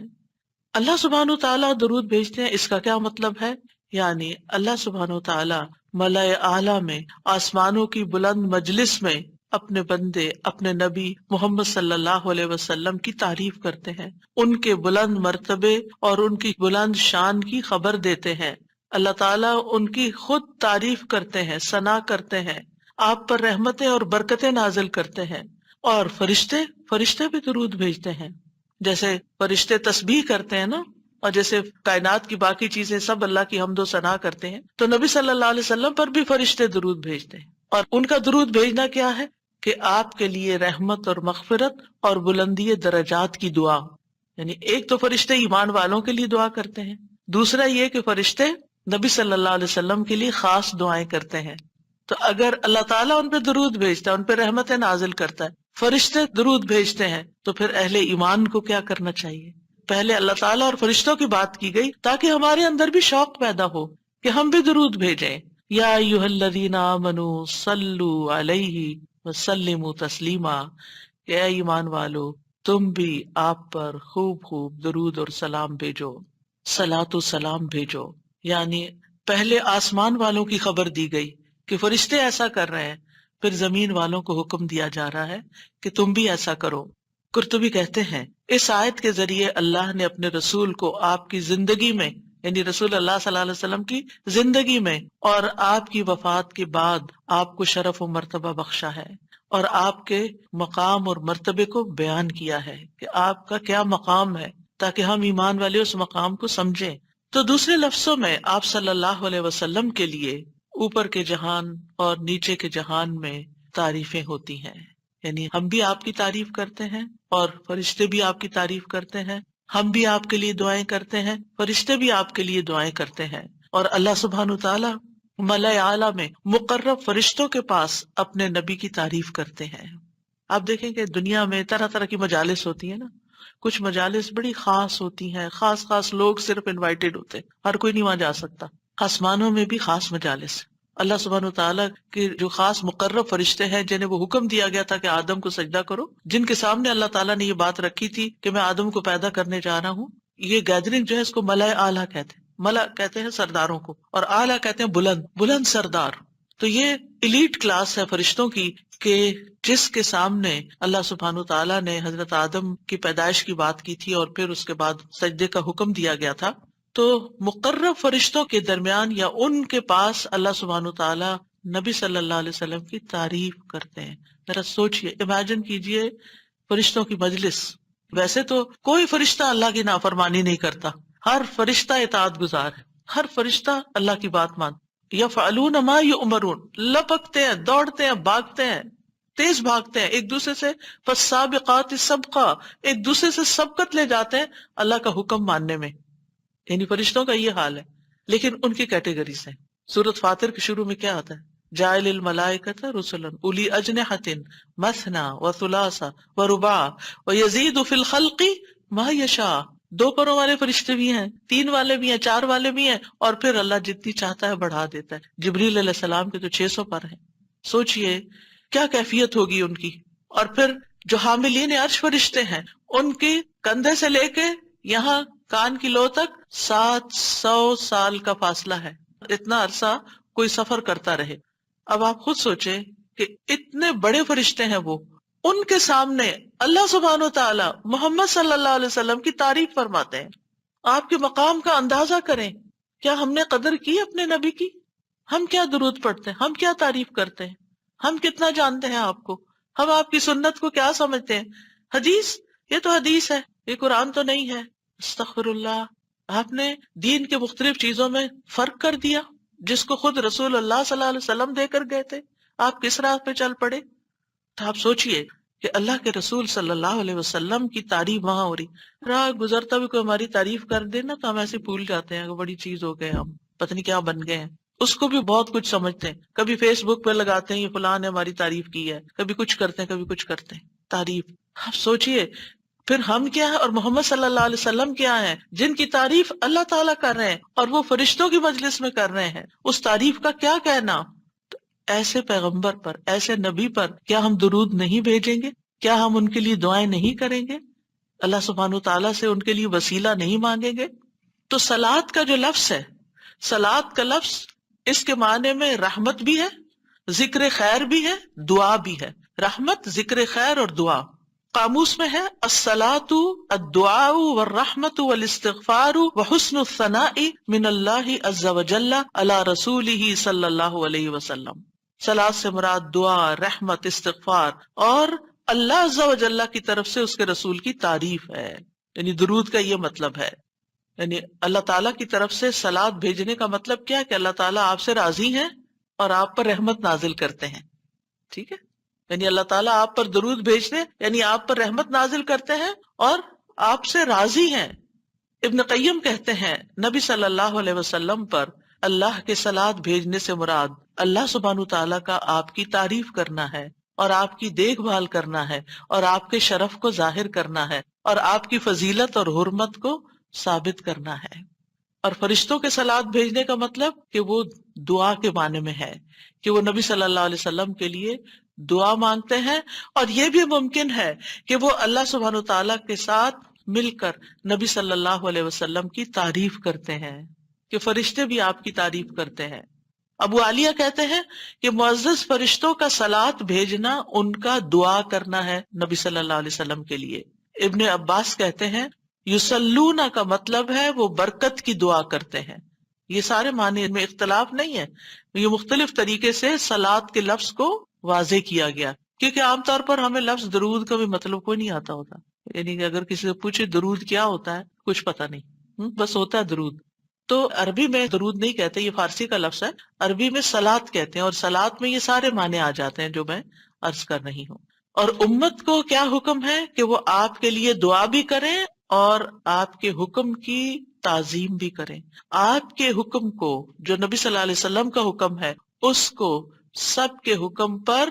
اللہ سبحانہ وتعالی درود بھیجتے ہیں، اس کا کیا مطلب ہے؟ یعنی اللہ سبحانہ وتعالی ملائے اعلیٰ میں، آسمانوں کی بلند مجلس میں اپنے بندے اپنے نبی محمد صلی اللہ علیہ وسلم کی تعریف کرتے ہیں، ان کے بلند مرتبے اور ان کی بلند شان کی خبر دیتے ہیں۔ اللہ تعالیٰ ان کی خود تعریف کرتے ہیں، ثنا کرتے ہیں، آپ پر رحمتیں اور برکتیں نازل کرتے ہیں۔ اور فرشتے بھی درود بھیجتے ہیں، جیسے فرشتے تسبیح کرتے ہیں نا، اور جیسے کائنات کی باقی چیزیں سب اللہ کی حمد و ثنا کرتے ہیں، تو نبی صلی اللہ علیہ وسلم پر بھی فرشتے درود بھیجتے ہیں۔ اور ان کا درود بھیجنا کیا ہے کہ آپ کے لیے رحمت اور مغفرت اور بلندی درجات کی دعا، یعنی ایک تو فرشتے ایمان والوں کے لیے دعا کرتے ہیں، دوسرا یہ کہ فرشتے نبی صلی اللہ علیہ وسلم کے لیے خاص دعائیں کرتے ہیں۔ تو اگر اللہ تعالیٰ ان پہ درود بھیجتا ہے، ان پہ رحمتیں نازل کرتا ہے، فرشتے درود بھیجتے ہیں، تو پھر اہل ایمان کو کیا کرنا چاہیے؟ پہلے اللہ تعالیٰ اور فرشتوں کی بات کی گئی تاکہ ہمارے اندر بھی شوق پیدا ہو کہ ہم بھی درود بھیجیں۔ یا ایھا الذین آمنوا صلوا علیہ وسلموا تسلیما، کہ اے ایمان والو تم بھی آپ پر خوب خوب درود اور سلام بھیجو، صلاۃ و سلام بھیجو۔ یعنی پہلے آسمان والوں کی خبر دی گئی کہ فرشتے ایسا کر رہے ہیں، پھر زمین والوں کو حکم دیا جا رہا ہے کہ تم بھی ایسا کرو۔ قرطبی کہتے ہیں اس آیت کے ذریعے اللہ نے اپنے رسول کو آپ کی زندگی میں، یعنی رسول اللہ صلی اللہ علیہ وسلم کی زندگی میں اور آپ کی وفات کے بعد آپ کو شرف و مرتبہ بخشا ہے، اور آپ کے مقام اور مرتبے کو بیان کیا ہے کہ آپ کا کیا مقام ہے، تاکہ ہم ایمان والے اس مقام کو سمجھیں۔ تو دوسرے لفظوں میں آپ صلی اللہ علیہ وسلم کے لیے اوپر کے جہان اور نیچے کے جہان میں تعریفیں ہوتی ہیں، یعنی ہم بھی آپ کی تعریف کرتے ہیں اور فرشتے بھی آپ کی تعریف کرتے ہیں، ہم بھی آپ کے لیے دعائیں کرتے ہیں، فرشتے بھی آپ کے لیے دعائیں کرتے ہیں، اور اللہ سبحانہ تعالیٰ ملائے اعلیٰ میں مقرب فرشتوں کے پاس اپنے نبی کی تعریف کرتے ہیں۔ آپ دیکھیں کہ دنیا میں طرح طرح کی مجالس ہوتی ہیں نا، کچھ مجالس بڑی خاص ہوتی ہیں، خاص لوگ صرف انوائٹڈ ہوتے ہیں، ہر کوئی نہیں وہاں جا سکتا۔ آسمانوں میں بھی خاص مجالس، اللہ سبحانہ تعالیٰ کے جو خاص مقرب فرشتے ہیں جنہیں وہ حکم دیا گیا تھا کہ آدم کو سجدہ کرو، جن کے سامنے اللہ تعالیٰ نے یہ بات رکھی تھی کہ میں آدم کو پیدا کرنے جا رہا ہوں۔ یہ گیدرنگ جو ہے اس کو ملائے اعلیٰ کہتے ہیں، ملا کہتے ہیں سرداروں کو، اور اعلیٰ کہتے ہیں بلند سردار۔ تو یہ ایلیٹ کلاس ہے فرشتوں کی کہ جس کے سامنے اللہ سبحانہ تعالیٰ نے حضرت آدم کی پیدائش کی بات کی تھی اور پھر اس کے بعد سجدے کا حکم دیا گیا تھا، تو مقرب فرشتوں کے درمیان یا ان کے پاس اللہ سبحانہ تعالیٰ نبی صلی اللہ علیہ وسلم کی تعریف کرتے ہیں۔ ذرا سوچئے، امیجن کیجئے فرشتوں کی مجلس۔ ویسے تو کوئی فرشتہ اللہ کی نافرمانی نہیں کرتا، ہر فرشتہ اطاعت گزار ہے، ہر فرشتہ اللہ کی بات مانتا۔ یفعلون ما یؤمرون، لپکتے ہیں، دوڑتے ہیں، بھاگتے ہیں، تیز بھاگتے ہیں ایک دوسرے سے، فالسابقات سبقا، ایک دوسرے سے سبقت لے جاتے ہیں اللہ کا حکم ماننے میں۔ یعنی فرشتوں کا یہ حال ہے، لیکن ان کی کیٹیگریز ہیں۔ سورۃ فاطر کے شروع میں کیا آتا ہے؟ جاعل الملائکۃ رسلا اولی اجنحۃ مثنی وثلاث ورباع ویزید فی الخلق ما یشاء۔ 2 پروں والے فرشتے بھی ہیں، 3 والے بھی ہیں، 4 والے بھی ہیں، اور پھر اللہ جتنی چاہتا ہے بڑھا دیتا ہے۔ جبریل علیہ السلام کے تو 600 پر ہیں۔ سوچئے کیا کیفیت ہوگی ان کی۔ اور پھر جو حاملین عرش فرشتے ہیں، ان کے کندھے سے لے کے یہاں کان کی لو تک 700 سال کا فاصلہ ہے، اتنا عرصہ کوئی سفر کرتا رہے۔ اب آپ خود سوچیں کہ اتنے بڑے فرشتے ہیں وہ، ان کے سامنے اللہ سبحانہ و تعالی محمد صلی اللہ علیہ وسلم کی تعریف فرماتے ہیں۔ آپ کے مقام کا اندازہ کریں، کیا ہم نے قدر کی اپنے نبی کی؟ ہم کیا درود پڑھتے ہیں، ہم کیا تعریف کرتے ہیں، ہم کتنا جانتے ہیں آپ کو، ہم آپ کی سنت کو کیا سمجھتے ہیں؟ حدیث، یہ تو حدیث ہے، یہ قرآن تو نہیں ہے۔ استغفر اللہ، آپ نے دین کے مختلف چیزوں میں فرق کر دیا جس کو خود رسول اللہ صلی اللہ علیہ وسلم دے کر گئے تھے، آپ کس راہ پہ چل پڑے؟ تو آپ سوچئے کہ اللہ کے رسول صلی اللہ علیہ وسلم کی تعریف وہاں ہو رہی، راہ گزرتا بھی کوئی ہماری تعریف کر دے نا تو ہم ایسے بھول جاتے ہیں کہ بڑی چیز ہو گئے، ہم پتہ نہیں کیا بن گئے ہیں، اس کو بھی بہت کچھ سمجھتے ہیں۔ کبھی فیس بک پہ لگاتے ہیں یہ فلاں نے ہماری تعریف کی ہے، کبھی کچھ کرتے ہیں، کبھی کچھ کرتے ہیں تعریف۔ آپ سوچئے پھر ہم کیا ہے اور محمد صلی اللہ علیہ وسلم کیا ہیں جن کی تعریف اللہ تعالیٰ کر رہے ہیں اور وہ فرشتوں کی مجلس میں کر رہے ہیں، اس تعریف کا کیا کہنا؟ تو ایسے پیغمبر پر، ایسے نبی پر کیا ہم درود نہیں بھیجیں گے؟ کیا ہم ان کے لیے دعائیں نہیں کریں گے؟ اللہ سبحانہ تعالیٰ سے ان کے لیے وسیلہ نہیں مانگیں گے؟ تو صلاۃ کا جو لفظ ہے، صلاۃ کا لفظ اس کے معنی میں رحمت بھی ہے، ذکر خیر بھی ہے، دعا بھی ہے۔ رحمت ذکر خیر اور دعا. قاموس میں ہے الصلاۃ الدعاء والرحمت والاستغفار وحسن الثناء من اللہ عز وجل علی رسولہ صلی اللہ علیہ وسلم. صلاۃ سے مراد دعا، رحمت، استغفار اور اللہ عز وجل کی طرف سے اس کے رسول کی تعریف ہے. یعنی درود کا یہ مطلب ہے، یعنی اللہ تعالیٰ کی طرف سے صلاۃ بھیجنے کا مطلب کیا ہے کہ اللہ تعالیٰ آپ سے راضی ہیں اور آپ پر رحمت نازل کرتے ہیں. ٹھیک ہے، یعنی اللہ تعالیٰ آپ پر درود بھیجتے یعنی آپ پر رحمت نازل کرتے ہیں اور آپ سے راضی ہیں. ابن قیم کہتے ہیں نبی صلی اللہ علیہ وسلم پر اللہ کے صلاۃ بھیجنے سے مراد اللہ سبحانہ تعالیٰ کا آپ کی تعریف کرنا ہے اور آپ کی دیکھ بھال کرنا ہے اور آپ کے شرف کو ظاہر کرنا ہے اور آپ کی فضیلت اور حرمت کو ثابت کرنا ہے. اور فرشتوں کے صلاۃ بھیجنے کا مطلب کہ وہ دعا کے معنی میں ہے کہ وہ نبی صلی اللہ علیہ وسلم کے لیے دعا مانگتے ہیں. اور یہ بھی ممکن ہے کہ وہ اللہ سبحانہ تعالیٰ کے ساتھ مل کر نبی صلی اللہ علیہ وسلم کی تعریف کرتے ہیں کہ فرشتے بھی آپ کی تعریف کرتے ہیں. ابو عالیہ کہتے ہیں کہ معزز فرشتوں کا صلاۃ بھیجنا ان کا دعا کرنا ہے نبی صلی اللہ علیہ وسلم کے لیے. ابن عباس کہتے ہیں یصلون کا مطلب ہے وہ برکت کی دعا کرتے ہیں. یہ سارے معنی میں اختلاف نہیں ہے، یہ مختلف طریقے سے صلاۃ کے لفظ کو واضح کیا گیا، کیونکہ عام طور پر ہمیں لفظ درود کا بھی مطلب کوئی نہیں آتا ہوتا. یعنی کہ اگر کسی سے پوچھے درود کیا ہوتا ہے، کچھ پتہ نہیں، بس ہوتا ہے درود. تو عربی میں درود نہیں کہتے، یہ فارسی کا لفظ ہے. عربی میں صلاۃ کہتے ہیں اور صلاۃ میں یہ سارے معنی آ جاتے ہیں جو میں عرض کر رہی ہوں. اور امت کو کیا حکم ہے کہ وہ آپ کے لیے دعا بھی کریں اور آپ کے حکم کی تعظیم بھی کریں. آپ کے حکم کو، جو نبی صلی اللہ علیہ وسلم کا حکم ہے، اس کو سب کے حکم پر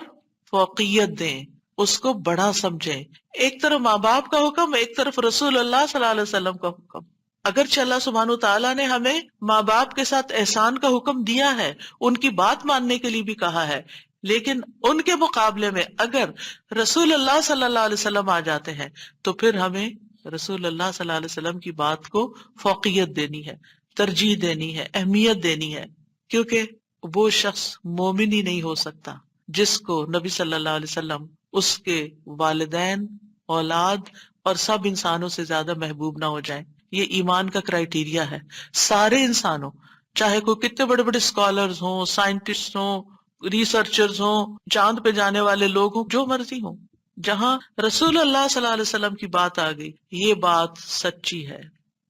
فوقیت دیں، اس کو بڑا سمجھیں. ایک طرف ماں باپ کا حکم، ایک طرف رسول اللہ صلی اللہ علیہ وسلم کا حکم. اگرچہ اللہ سبحانہ تعالیٰ نے ہمیں ماں باپ کے ساتھ احسان کا حکم دیا ہے، ان کی بات ماننے کے لیے بھی کہا ہے، لیکن ان کے مقابلے میں اگر رسول اللہ صلی اللہ علیہ وسلم آ جاتے ہیں تو پھر ہمیں رسول اللہ صلی اللہ علیہ وسلم کی بات کو فوقیت دینی ہے، ترجیح دینی ہے، اہمیت دینی ہے. کیونکہ وہ شخص مومن ہی نہیں ہو سکتا جس کو نبی صلی اللہ علیہ وسلم اس کے والدین، اولاد اور سب انسانوں سے زیادہ محبوب نہ ہو جائیں. یہ ایمان کا کرائیٹیریا ہے. سارے انسانوں، چاہے کوئی کتنے بڑے بڑے اسکالرز ہوں، سائنٹسٹ ہوں، ریسرچرز ہوں، چاند پہ جانے والے لوگ ہوں، جو مرضی ہوں، جہاں رسول اللہ صلی اللہ علیہ وسلم کی بات آ گئی، یہ بات سچی ہے.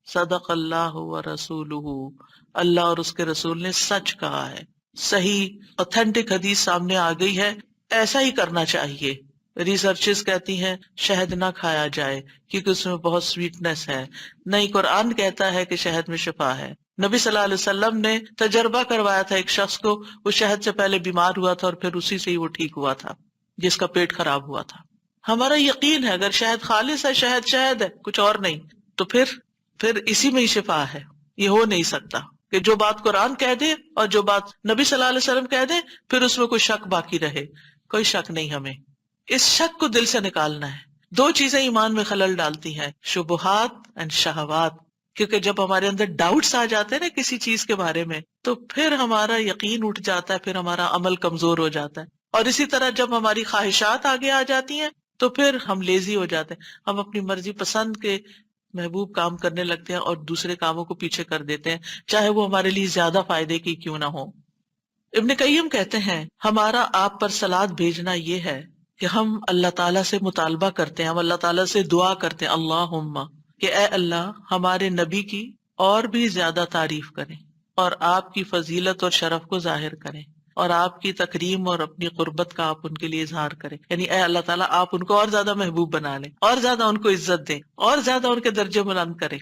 صدق اللہ و رسولہ، اللہ اور اس کے رسول نے سچ کہا ہے. صحیح اوتھینٹک حدیث سامنے آ گئی ہے، ایسا ہی کرنا چاہیے. ریسرچز کہتی ہیں شہد نہ کھایا جائے کیونکہ اس میں بہت سویٹنس ہے. نہیں، قرآن کہتا ہے کہ شہد میں شفا ہے. نبی صلی اللہ علیہ وسلم نے تجربہ کروایا تھا ایک شخص کو، وہ شہد سے پہلے بیمار ہوا تھا اور پھر اسی سے ہی وہ ٹھیک ہوا تھا جس کا پیٹ خراب ہوا تھا. ہمارا یقین ہے اگر شہد خالص ہے، شہد شہد ہے، کچھ اور نہیں، تو پھر اسی میں ہی شفا ہے. یہ ہو نہیں سکتا کہ جو بات قرآن کہہ دے اور جو بات نبی صلی اللہ علیہ وسلم کہہ دے پھر اس میں کوئی شک باقی رہے. کوئی شک نہیں. ہمیں اس شک کو دل سے نکالنا ہے. دو چیزیں ایمان میں خلل ڈالتی ہیں، شبہات اینڈ شہوات. کیونکہ جب ہمارے اندر ڈاؤٹس آ جاتے ہیں نا کسی چیز کے بارے میں، تو پھر ہمارا یقین اٹھ جاتا ہے، پھر ہمارا عمل کمزور ہو جاتا ہے. اور اسی طرح جب ہماری خواہشات آگے آ جاتی ہیں تو پھر ہم لیزی ہو جاتے ہیں، ہم اپنی مرضی پسند کے محبوب کام کرنے لگتے ہیں اور دوسرے کاموں کو پیچھے کر دیتے ہیں، چاہے وہ ہمارے لیے زیادہ فائدے کی کیوں نہ ہو. ابن قیم کہتے ہیں ہمارا آپ پر صلاۃ بھیجنا یہ ہے کہ ہم اللہ تعالیٰ سے مطالبہ کرتے ہیں، ہم اللہ تعالیٰ سے دعا کرتے ہیں، اللہم، کہ اے اللہ ہمارے نبی کی اور بھی زیادہ تعریف کریں اور آپ کی فضیلت اور شرف کو ظاہر کریں اور آپ کی تکریم اور اپنی قربت کا آپ ان کے لیے اظہار کریں. یعنی اے اللہ تعالیٰ آپ ان کو اور زیادہ محبوب بنا لیں، اور زیادہ ان کو عزت دیں، اور زیادہ ان کے درجے بلند کریں.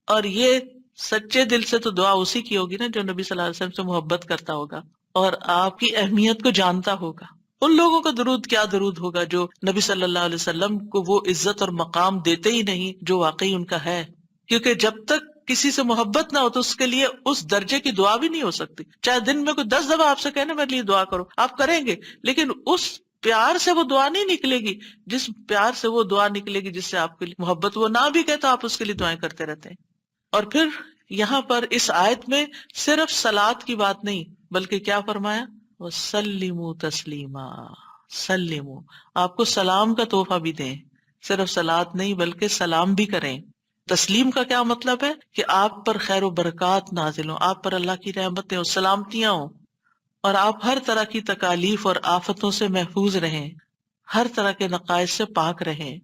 اور یہ سچے دل سے تو دعا اسی کی ہوگی نا جو نبی صلی اللہ علیہ وسلم سے محبت کرتا ہوگا اور آپ کی اہمیت کو جانتا ہوگا. ان لوگوں کا درود کیا درود ہوگا جو نبی صلی اللہ علیہ وسلم کو وہ عزت اور مقام دیتے ہی نہیں جو واقعی ان کا ہے. کیونکہ جب تک کسی سے محبت نہ ہو تو اس کے لیے اس درجے کی دعا بھی نہیں ہو سکتی. چاہے دن میں کوئی 10 دفعہ آپ سے کہنا میرے لیے دعا کرو، آپ کریں گے، لیکن اس پیار سے وہ دعا نہیں نکلے گی جس پیار سے وہ دعا نکلے گی جس سے آپ کے لیے محبت. وہ نہ بھی کہے تو آپ اس کے لیے دعائیں کرتے رہتے ہیں. اور پھر یہاں پر اس آیت میں صرف صلاۃ کی بات نہیں بلکہ کیا فرمایا، وَسَلِّمُوا تَسْلِیمًا، سلموا، آپ کو سلام کا تحفہ بھی دیں، صرف صلات نہیں بلکہ سلام بھی کریں۔ تسلیم کا کیا مطلب ہے کہ آپ پر خیر و برکات نازل ہوں، آپ پر اللہ کی رحمتیں ہوں، سلامتیاں ہوں، اور آپ ہر طرح کی تکالیف اور آفتوں سے محفوظ رہیں، ہر طرح کے نقائص سے پاک رہیں۔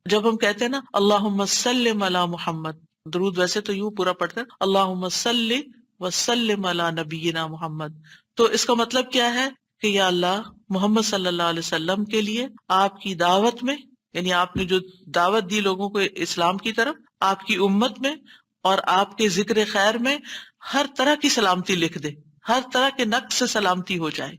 جب ہم کہتے ہیں نا اللہم سلم علی محمد، درود ویسے تو یوں پورا پڑھتے ہیں اللہم صلی وسلم علی نبینا محمد، تو اس کا مطلب کیا ہے کہ یا اللہ محمد صلی اللہ علیہ وسلم کے لیے آپ کی دعوت میں، یعنی آپ نے جو دعوت دی لوگوں کو اسلام کی طرف، آپ کی امت میں اور آپ کے ذکر خیر میں ہر طرح کی سلامتی لکھ دے، ہر طرح کے نقص سے سلامتی ہو جائے۔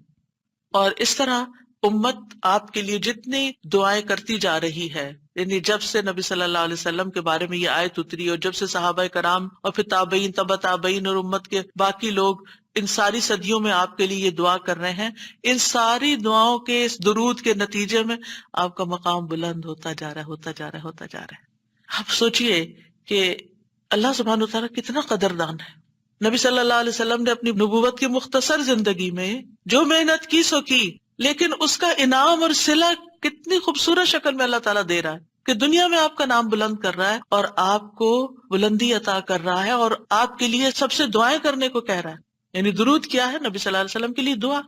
اور اس طرح امت آپ کے لیے جتنی دعائیں کرتی جا رہی ہے، یعنی جب سے نبی صلی اللہ علیہ وسلم کے بارے میں یہ آیت اتری اور جب سے صحابہ کرام اور پھر تابعین تبع تابعین اور امت کے باقی لوگ ان ساری صدیوں میں آپ کے لیے یہ دعا کر رہے ہیں، ان ساری دعاؤں کے اس درود کے نتیجے میں آپ کا مقام بلند ہوتا جا رہا ہے، ہوتا جا رہا ہے، ہوتا جا رہا ہے۔ آپ سوچئے کہ اللہ سبحانہ وتعالیٰ کتنا قدردان ہے۔ نبی صلی اللہ علیہ وسلم نے اپنی نبوت کی مختصر زندگی میں جو محنت کی سو کی، لیکن اس کا انعام اور صلہ کتنی خوبصورت شکل میں اللہ تعالیٰ دے رہا ہے کہ دنیا میں آپ کا نام بلند کر رہا ہے اور آپ کو بلندی عطا کر رہا ہے اور آپ کے لیے سب سے دعائیں کرنے کو کہہ رہا ہے۔ یعنی درود کیا ہے؟ نبی صلی اللہ علیہ وسلم کے لیے دعا،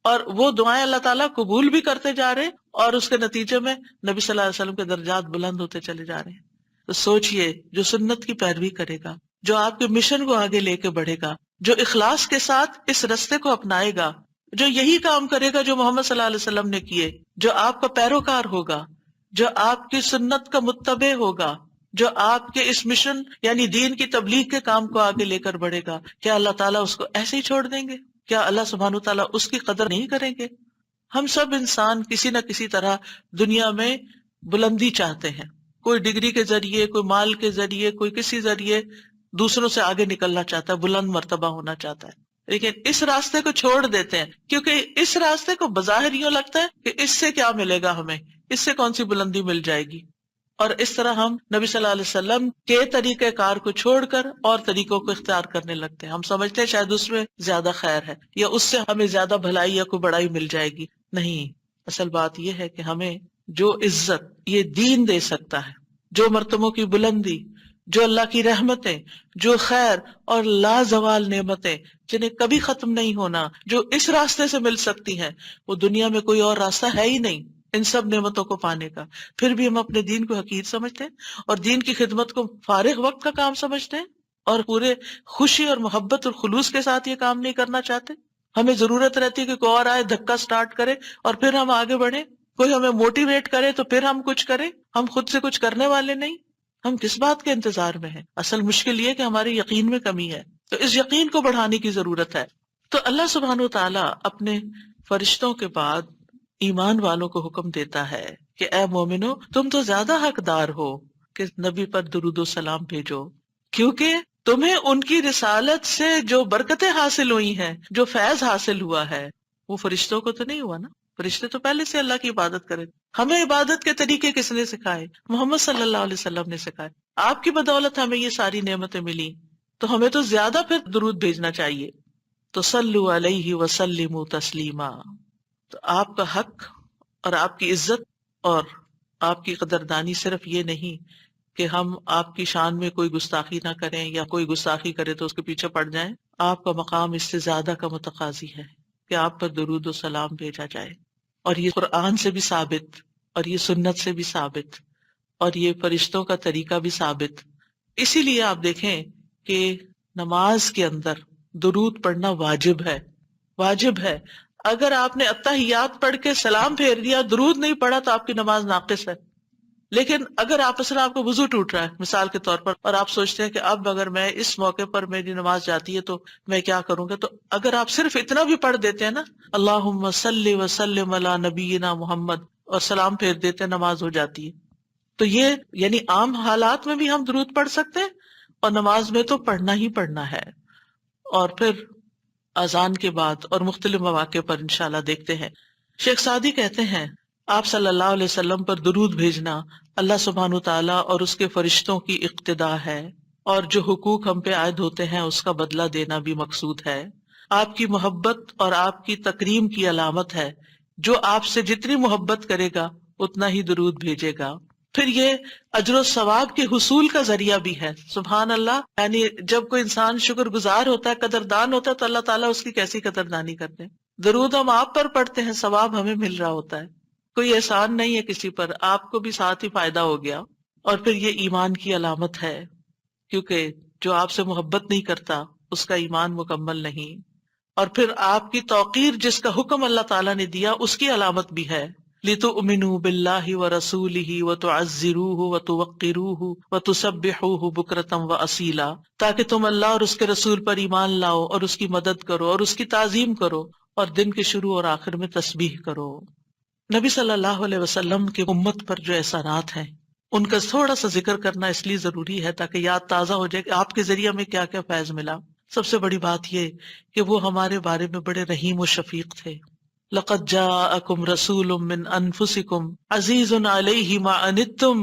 اور وہ دعائیں اللہ تعالیٰ قبول بھی کرتے جا رہے اور اس کے نتیجے میں نبی صلی اللہ علیہ وسلم کے درجات بلند ہوتے چلے جا رہے ہیں۔ تو سوچئے جو سنت کی پیروی کرے گا، جو آپ کے مشن کو آگے لے کے بڑھے گا، جو اخلاص کے ساتھ اس رستے کو اپنائے گا، جو یہی کام کرے گا جو محمد صلی اللہ علیہ وسلم نے کیے، جو آپ کا پیروکار ہوگا، جو آپ کی سنت کا متبع ہوگا، جو آپ کے اس مشن یعنی دین کی تبلیغ کے کام کو آگے لے کر بڑھے گا، کیا اللہ تعالیٰ اس کو ایسے ہی چھوڑ دیں گے؟ کیا اللہ سبحانہ تعالیٰ اس کی قدر نہیں کریں گے؟ ہم سب انسان کسی نہ کسی طرح دنیا میں بلندی چاہتے ہیں، کوئی ڈگری کے ذریعے، کوئی مال کے ذریعے، کوئی کسی ذریعے دوسروں سے آگے نکلنا چاہتا ہے، بلند مرتبہ ہونا چاہتا ہے، لیکن اس راستے کو چھوڑ دیتے ہیں کیونکہ اس راستے کو بظاہر یوں لگتا ہے کہ اس سے کیا ملے گا ہمیں، اس سے کون سی بلندی مل جائے گی، اور اس طرح ہم نبی صلی اللہ علیہ وسلم کے طریقہ کار کو چھوڑ کر اور طریقوں کو اختیار کرنے لگتے ہیں۔ ہم سمجھتے ہیں شاید اس میں زیادہ خیر ہے یا اس سے ہمیں زیادہ بھلائی یا کوئی بڑائی مل جائے گی۔ نہیں، اصل بات یہ ہے کہ ہمیں جو عزت یہ دین دے سکتا ہے، جو مرتبوں کی بلندی، جو اللہ کی رحمتیں، جو خیر اور لازوال نعمتیں جنہیں کبھی ختم نہیں ہونا، جو اس راستے سے مل سکتی ہیں، وہ دنیا میں کوئی اور راستہ ہے ہی نہیں ان سب نعمتوں کو پانے کا۔ پھر بھی ہم اپنے دین کو حقیر سمجھتے ہیں اور دین کی خدمت کو فارغ وقت کا کام سمجھتے ہیں اور پورے خوشی اور محبت اور خلوص کے ساتھ یہ کام نہیں کرنا چاہتے۔ ہمیں ضرورت رہتی ہے کہ کوئی اور آئے، دھکا سٹارٹ کرے اور پھر ہم آگے بڑھیں، کوئی ہمیں موٹیویٹ کرے تو پھر ہم کچھ کریں، ہم خود سے کچھ کرنے والے نہیں۔ ہم کس بات کے انتظار میں ہیں؟ اصل مشکل یہ کہ ہمارے یقین میں کمی ہے، تو اس یقین کو بڑھانے کی ضرورت ہے۔ تو اللہ سبحانہ وتعالیٰ اپنے فرشتوں کے بعد ایمان والوں کو حکم دیتا ہے کہ اے مومنو، تم تو زیادہ حقدار ہو کہ نبی پر درود و سلام بھیجو، کیونکہ تمہیں ان کی رسالت سے جو برکتیں حاصل ہوئی ہیں، جو فیض حاصل ہوا ہے، وہ فرشتوں کو تو نہیں ہوا نا۔ فرشتے تو پہلے سے اللہ کی عبادت کرے۔ ہمیں عبادت کے طریقے کس نے سکھائے؟ محمد صلی اللہ علیہ وسلم نے سکھائے۔ آپ کی بدولت ہمیں یہ ساری نعمتیں ملی، تو ہمیں تو زیادہ پھر درود بھیجنا چاہیے۔ تو صلو علیہ وسلموا تسلیما۔ تو آپ کا حق اور آپ کی عزت اور آپ کی قدردانی صرف یہ نہیں کہ ہم آپ کی شان میں کوئی گستاخی نہ کریں یا کوئی گستاخی کرے تو اس کے پیچھے پڑ جائیں، آپ کا مقام اس سے زیادہ کا متقاضی ہے کہ آپ پر درود و سلام بھیجا جائے، اور یہ قرآن سے بھی ثابت، اور یہ سنت سے بھی ثابت، اور یہ فرشتوں کا طریقہ بھی ثابت۔ اسی لیے آپ دیکھیں کہ نماز کے اندر درود پڑھنا واجب ہے، واجب ہے۔ اگر آپ نے التحیات پڑھ کے سلام پھیر دیا، درود نہیں پڑھا، تو آپ کی نماز ناقص ہے۔ لیکن اگر آپس میں آپ کو وضو ٹوٹ رہا ہے مثال کے طور پر، اور آپ سوچتے ہیں کہ اب اگر میں اس موقع پر میری نماز جاتی ہے تو میں کیا کروں گا، تو اگر آپ صرف اتنا بھی پڑھ دیتے ہیں نا، اللہم صلی وسلم علی نبینا محمد، اور سلام پھیر دیتے ہیں، نماز ہو جاتی ہے۔ تو یہ یعنی عام حالات میں بھی ہم درود پڑھ سکتے ہیں، اور نماز میں تو پڑھنا ہی پڑھنا ہے۔ اور پھر اذان کے بعد اور مختلف مواقع پر انشاءاللہ دیکھتے ہیں۔ شیخ سعدی کہتے ہیں آپ صلی اللہ علیہ وسلم پر درود بھیجنا اللہ سبحانہ تعالیٰ اور اس کے فرشتوں کی اقتداء ہے، اور جو حقوق ہم پہ عائد ہوتے ہیں اس کا بدلہ دینا بھی مقصود ہے۔ آپ کی محبت اور آپ کی تکریم کی علامت ہے، جو آپ سے جتنی محبت کرے گا اتنا ہی درود بھیجے گا. پھر یہ اجر و ثواب کے حصول کا ذریعہ بھی ہے. سبحان اللہ. یعنی جب کوئی انسان شکر گزار ہوتا ہے، قدردان ہوتا ہے، تو اللہ تعالیٰ اس کی کیسی قدردانی کرتے ہیں. درود ہم آپ پر پڑھتے ہیں، ثواب ہمیں مل رہا ہوتا ہے. کوئی احسان نہیں ہے کسی پر، آپ کو بھی ساتھ ہی فائدہ ہو گیا. اور پھر یہ ایمان کی علامت ہے، کیونکہ جو آپ سے محبت نہیں کرتا اس کا ایمان مکمل نہیں. اور پھر آپ کی توقیر جس کا حکم اللہ تعالیٰ نے دیا اس کی علامت بھی ہے. لِتُؤْمِنُوا بِاللَّهِ وَرَسُولِهِ وَتُعَزِّرُوهُ وَتُوَقِّرُوهُ وَتُسَبِّحُوهُ بُكْرَةً وَأَصِيلًا، تاکہ تم اللہ اور اس کے رسول پر ایمان لاؤ اور اس کی مدد کرو اور اس کی تعظیم کرو اور دن کے شروع اور آخر میں تسبیح کرو. نبی صلی اللہ علیہ وسلم کی امت پر جو احسانات ہیں ان کا تھوڑا سا ذکر کرنا اس لیے ضروری ہے تاکہ یاد تازہ ہو جائے کہ آپ کے ذریعے میں کیا کیا فیض ملا. سب سے بڑی بات یہ کہ وہ ہمارے بارے میں بڑے رحیم و شفیق تھے. لَقَدْ جَاءَكُمْ رَسُولٌ مِّنْ أَنفُسِكُمْ عَزِيزٌ عَلَيْهِ مَا عَنِتُّمْ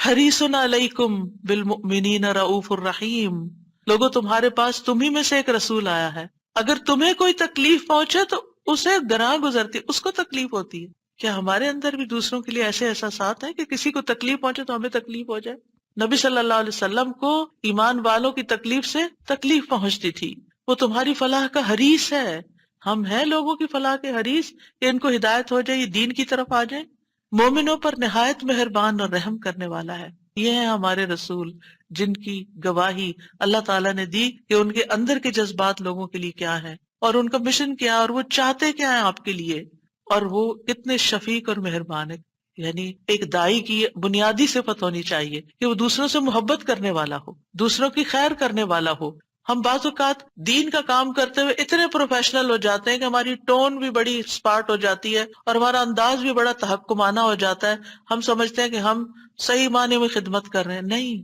حَرِيصٌ عَلَيْكُمْ بِالْمُؤْمِنِينَ رَءُوفٌ رَحِيمٌ. لوگوں تمہارے پاس تمہیں میں سے ایک رسول آیا ہے، اگر تمہیں کوئی تکلیف پہنچے تو اسے گراں گزرتی، اس کو تکلیف ہوتی ہے. کیا ہمارے اندر بھی دوسروں کے لیے ایسے احساسات ہیں کہ کسی کو تکلیف پہنچے تو ہمیں تکلیف ہو جائے؟ نبی صلی اللہ علیہ وسلم کو ایمان والوں کی تکلیف سے تکلیف پہنچتی تھی. وہ تمہاری فلاح کا حریص ہے. ہم ہیں لوگوں کی فلاح کے حریص کہ ان کو ہدایت ہو جائے، یہ دین کی طرف آ جائیں. مومنوں پر نہایت مہربان اور رحم کرنے والا ہے. یہ ہیں ہمارے رسول جن کی گواہی اللہ تعالیٰ نے دی کہ ان کے اندر کے جذبات لوگوں کے لیے کیا ہیں اور ان کا مشن کیا اور وہ چاہتے کیا ہیں آپ کے لیے، اور وہ کتنے شفیق اور مہربان ہے. یعنی ایک دائی کی بنیادی صفت ہونی چاہیے کہ وہ دوسروں سے محبت کرنے والا ہو، دوسروں کی خیر کرنے والا ہو. ہم بعض اوقات دین کا کام کرتے ہوئے اتنے پروفیشنل ہو جاتے ہیں کہ ہماری ٹون بھی بڑی اسپارٹ ہو جاتی ہے اور ہمارا انداز بھی بڑا تحکمانہ ہو جاتا ہے. ہم سمجھتے ہیں کہ ہم صحیح معنی میں خدمت کر رہے ہیں. نہیں،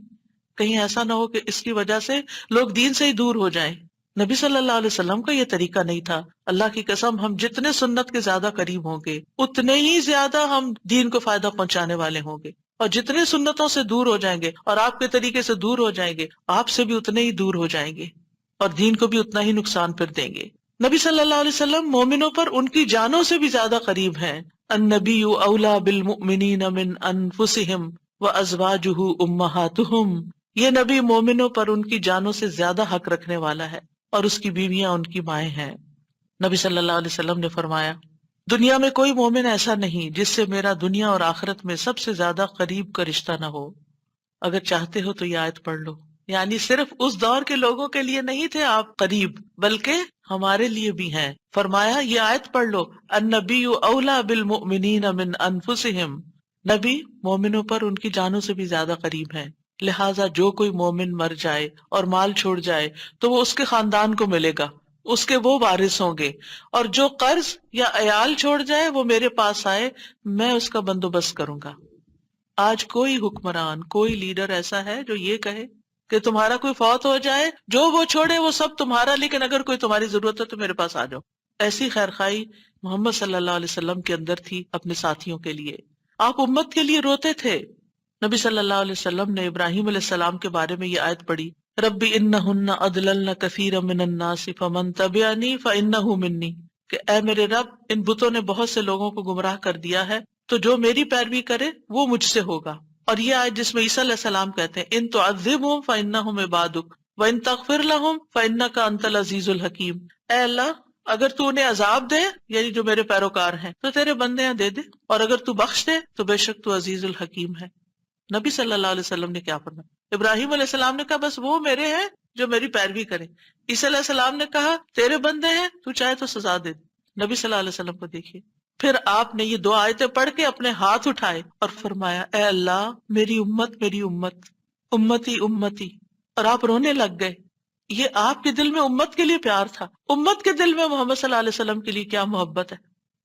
کہیں ایسا نہ ہو کہ اس کی وجہ سے لوگ دین سے ہی دور ہو جائیں. نبی صلی اللہ علیہ وسلم کا یہ طریقہ نہیں تھا. اللہ کی قسم، ہم جتنے سنت کے زیادہ قریب ہوں گے اتنے ہی زیادہ ہم دین کو فائدہ پہنچانے والے ہوں گے، اور جتنے سنتوں سے دور ہو جائیں گے اور آپ کے طریقے سے دور ہو جائیں گے آپ سے بھی اتنے ہی دور ہو جائیں گے اور دین کو بھی اتنا ہی نقصان پھر دیں گے. نبی صلی اللہ علیہ وسلم مومنوں پر ان کی جانوں سے بھی زیادہ قریب ہیں. النبی اولیٰ بالمؤمنین من انفسہم وازواجہ امہاتہم. یہ نبی مومنوں پر ان کی جانوں سے زیادہ حق رکھنے والا ہے اور اس کی بیویاں ان کی مائیں ہیں. نبی صلی اللہ علیہ وسلم نے فرمایا، دنیا میں کوئی مومن ایسا نہیں جس سے میرا دنیا اور آخرت میں سب سے زیادہ قریب کا رشتہ نہ ہو. اگر چاہتے ہو تو یہ آیت پڑھ لو. یعنی صرف اس دور کے لوگوں کے لیے نہیں تھے آپ قریب، بلکہ ہمارے لیے بھی ہیں. فرمایا یہ آیت پڑھ لو، النبی اولیٰ بالمؤمنین من انفسہم. نبی مومنوں پر ان کی جانوں سے بھی زیادہ قریب ہیں. لہٰذا جو کوئی مومن مر جائے اور مال چھوڑ جائے تو وہ اس کے خاندان کو ملے گا، اس کے وہ وارث ہوں گے. اور جو قرض یا عیال چھوڑ جائے وہ میرے پاس آئے، میں اس کا بندوبست کروں گا. آج کوئی حکمران، کوئی لیڈر ایسا ہے جو یہ کہے کہ تمہارا کوئی فوت ہو جائے، جو وہ چھوڑے وہ سب تمہارا، لیکن اگر کوئی تمہاری ضرورت ہے تو میرے پاس آ جاؤ؟ ایسی خیرخواہی محمد صلی اللہ علیہ وسلم کے اندر تھی اپنے ساتھیوں کے لیے. آپ امت کے لیے روتے تھے. نبی صلی اللہ علیہ وسلم نے ابراہیم علیہ السلام کے بارے میں یہ آیت پڑھی، رب انہن اضللن کثیرا من الناس فمن تبعنی فانہ منی، کہ اے میرے رب ان بتوں نے بہت سے لوگوں کو گمراہ کر دیا ہے، تو جو میری پیروی کرے وہ مجھ سے ہوگا. اور یہ آیت جس میں عیسیٰ علیہ السلام کہتے ہیں ان تعذبہم فانہم عبادک وان تغفر لہم فانک انت العزیز الحکیم. اے اللہ اگر تو انہیں عذاب دے، یعنی جو میرے پیروکار ہیں، تو تیرے بندے ہیں دے دے، اور اگر تو بخش دے تو بے شک تو عزیز الحکیم ہے. نبی صلی اللہ علیہ وسلم نے کیا فرمایا؟ ابراہیم علیہ السلام نے کہا بس وہ میرے ہیں جو میری پیروی کریں. عیسیٰ علیہ السلام نے کہا تیرے بندے ہیں، تو چاہے تو سزا دے. نبی صلی اللہ علیہ وسلم کو دیکھیے، پھر آپ نے یہ 2 آیتیں پڑھ کے اپنے ہاتھ اٹھائے اور فرمایا اے اللہ میری امت میری امت، امتی امتی، اور آپ رونے لگ گئے. یہ آپ کے دل میں امت کے لیے پیار تھا. امت کے دل میں محمد صلی اللہ علیہ وسلم کے لیے کیا محبت ہے.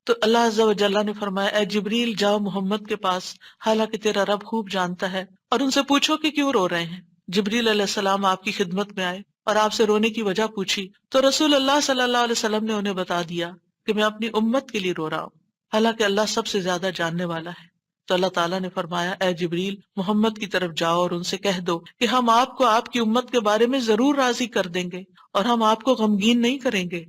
تو اللہ عز و جل نے فرمایا اے جبریل جاؤ محمد کے پاس، حالانکہ تیرا رب خوب جانتا ہے، اور ان سے پوچھو کہ کیوں رو رہے ہیں. جبریل علیہ السلام آپ کی خدمت میں آئے اور آپ سے رونے کی وجہ پوچھی، تو رسول اللہ صلی اللہ علیہ وسلم نے انہیں بتا دیا کہ میں اپنی امت کے لیے رو رہا ہوں، حالانکہ اللہ سب سے زیادہ جاننے والا ہے. تو اللہ تعالیٰ نے فرمایا اے جبریل محمد کی طرف جاؤ اور ان سے کہہ دو کہ ہم آپ کو آپ کی امت کے بارے میں ضرور راضی کر دیں گے اور ہم آپ کو غمگین نہیں کریں گے.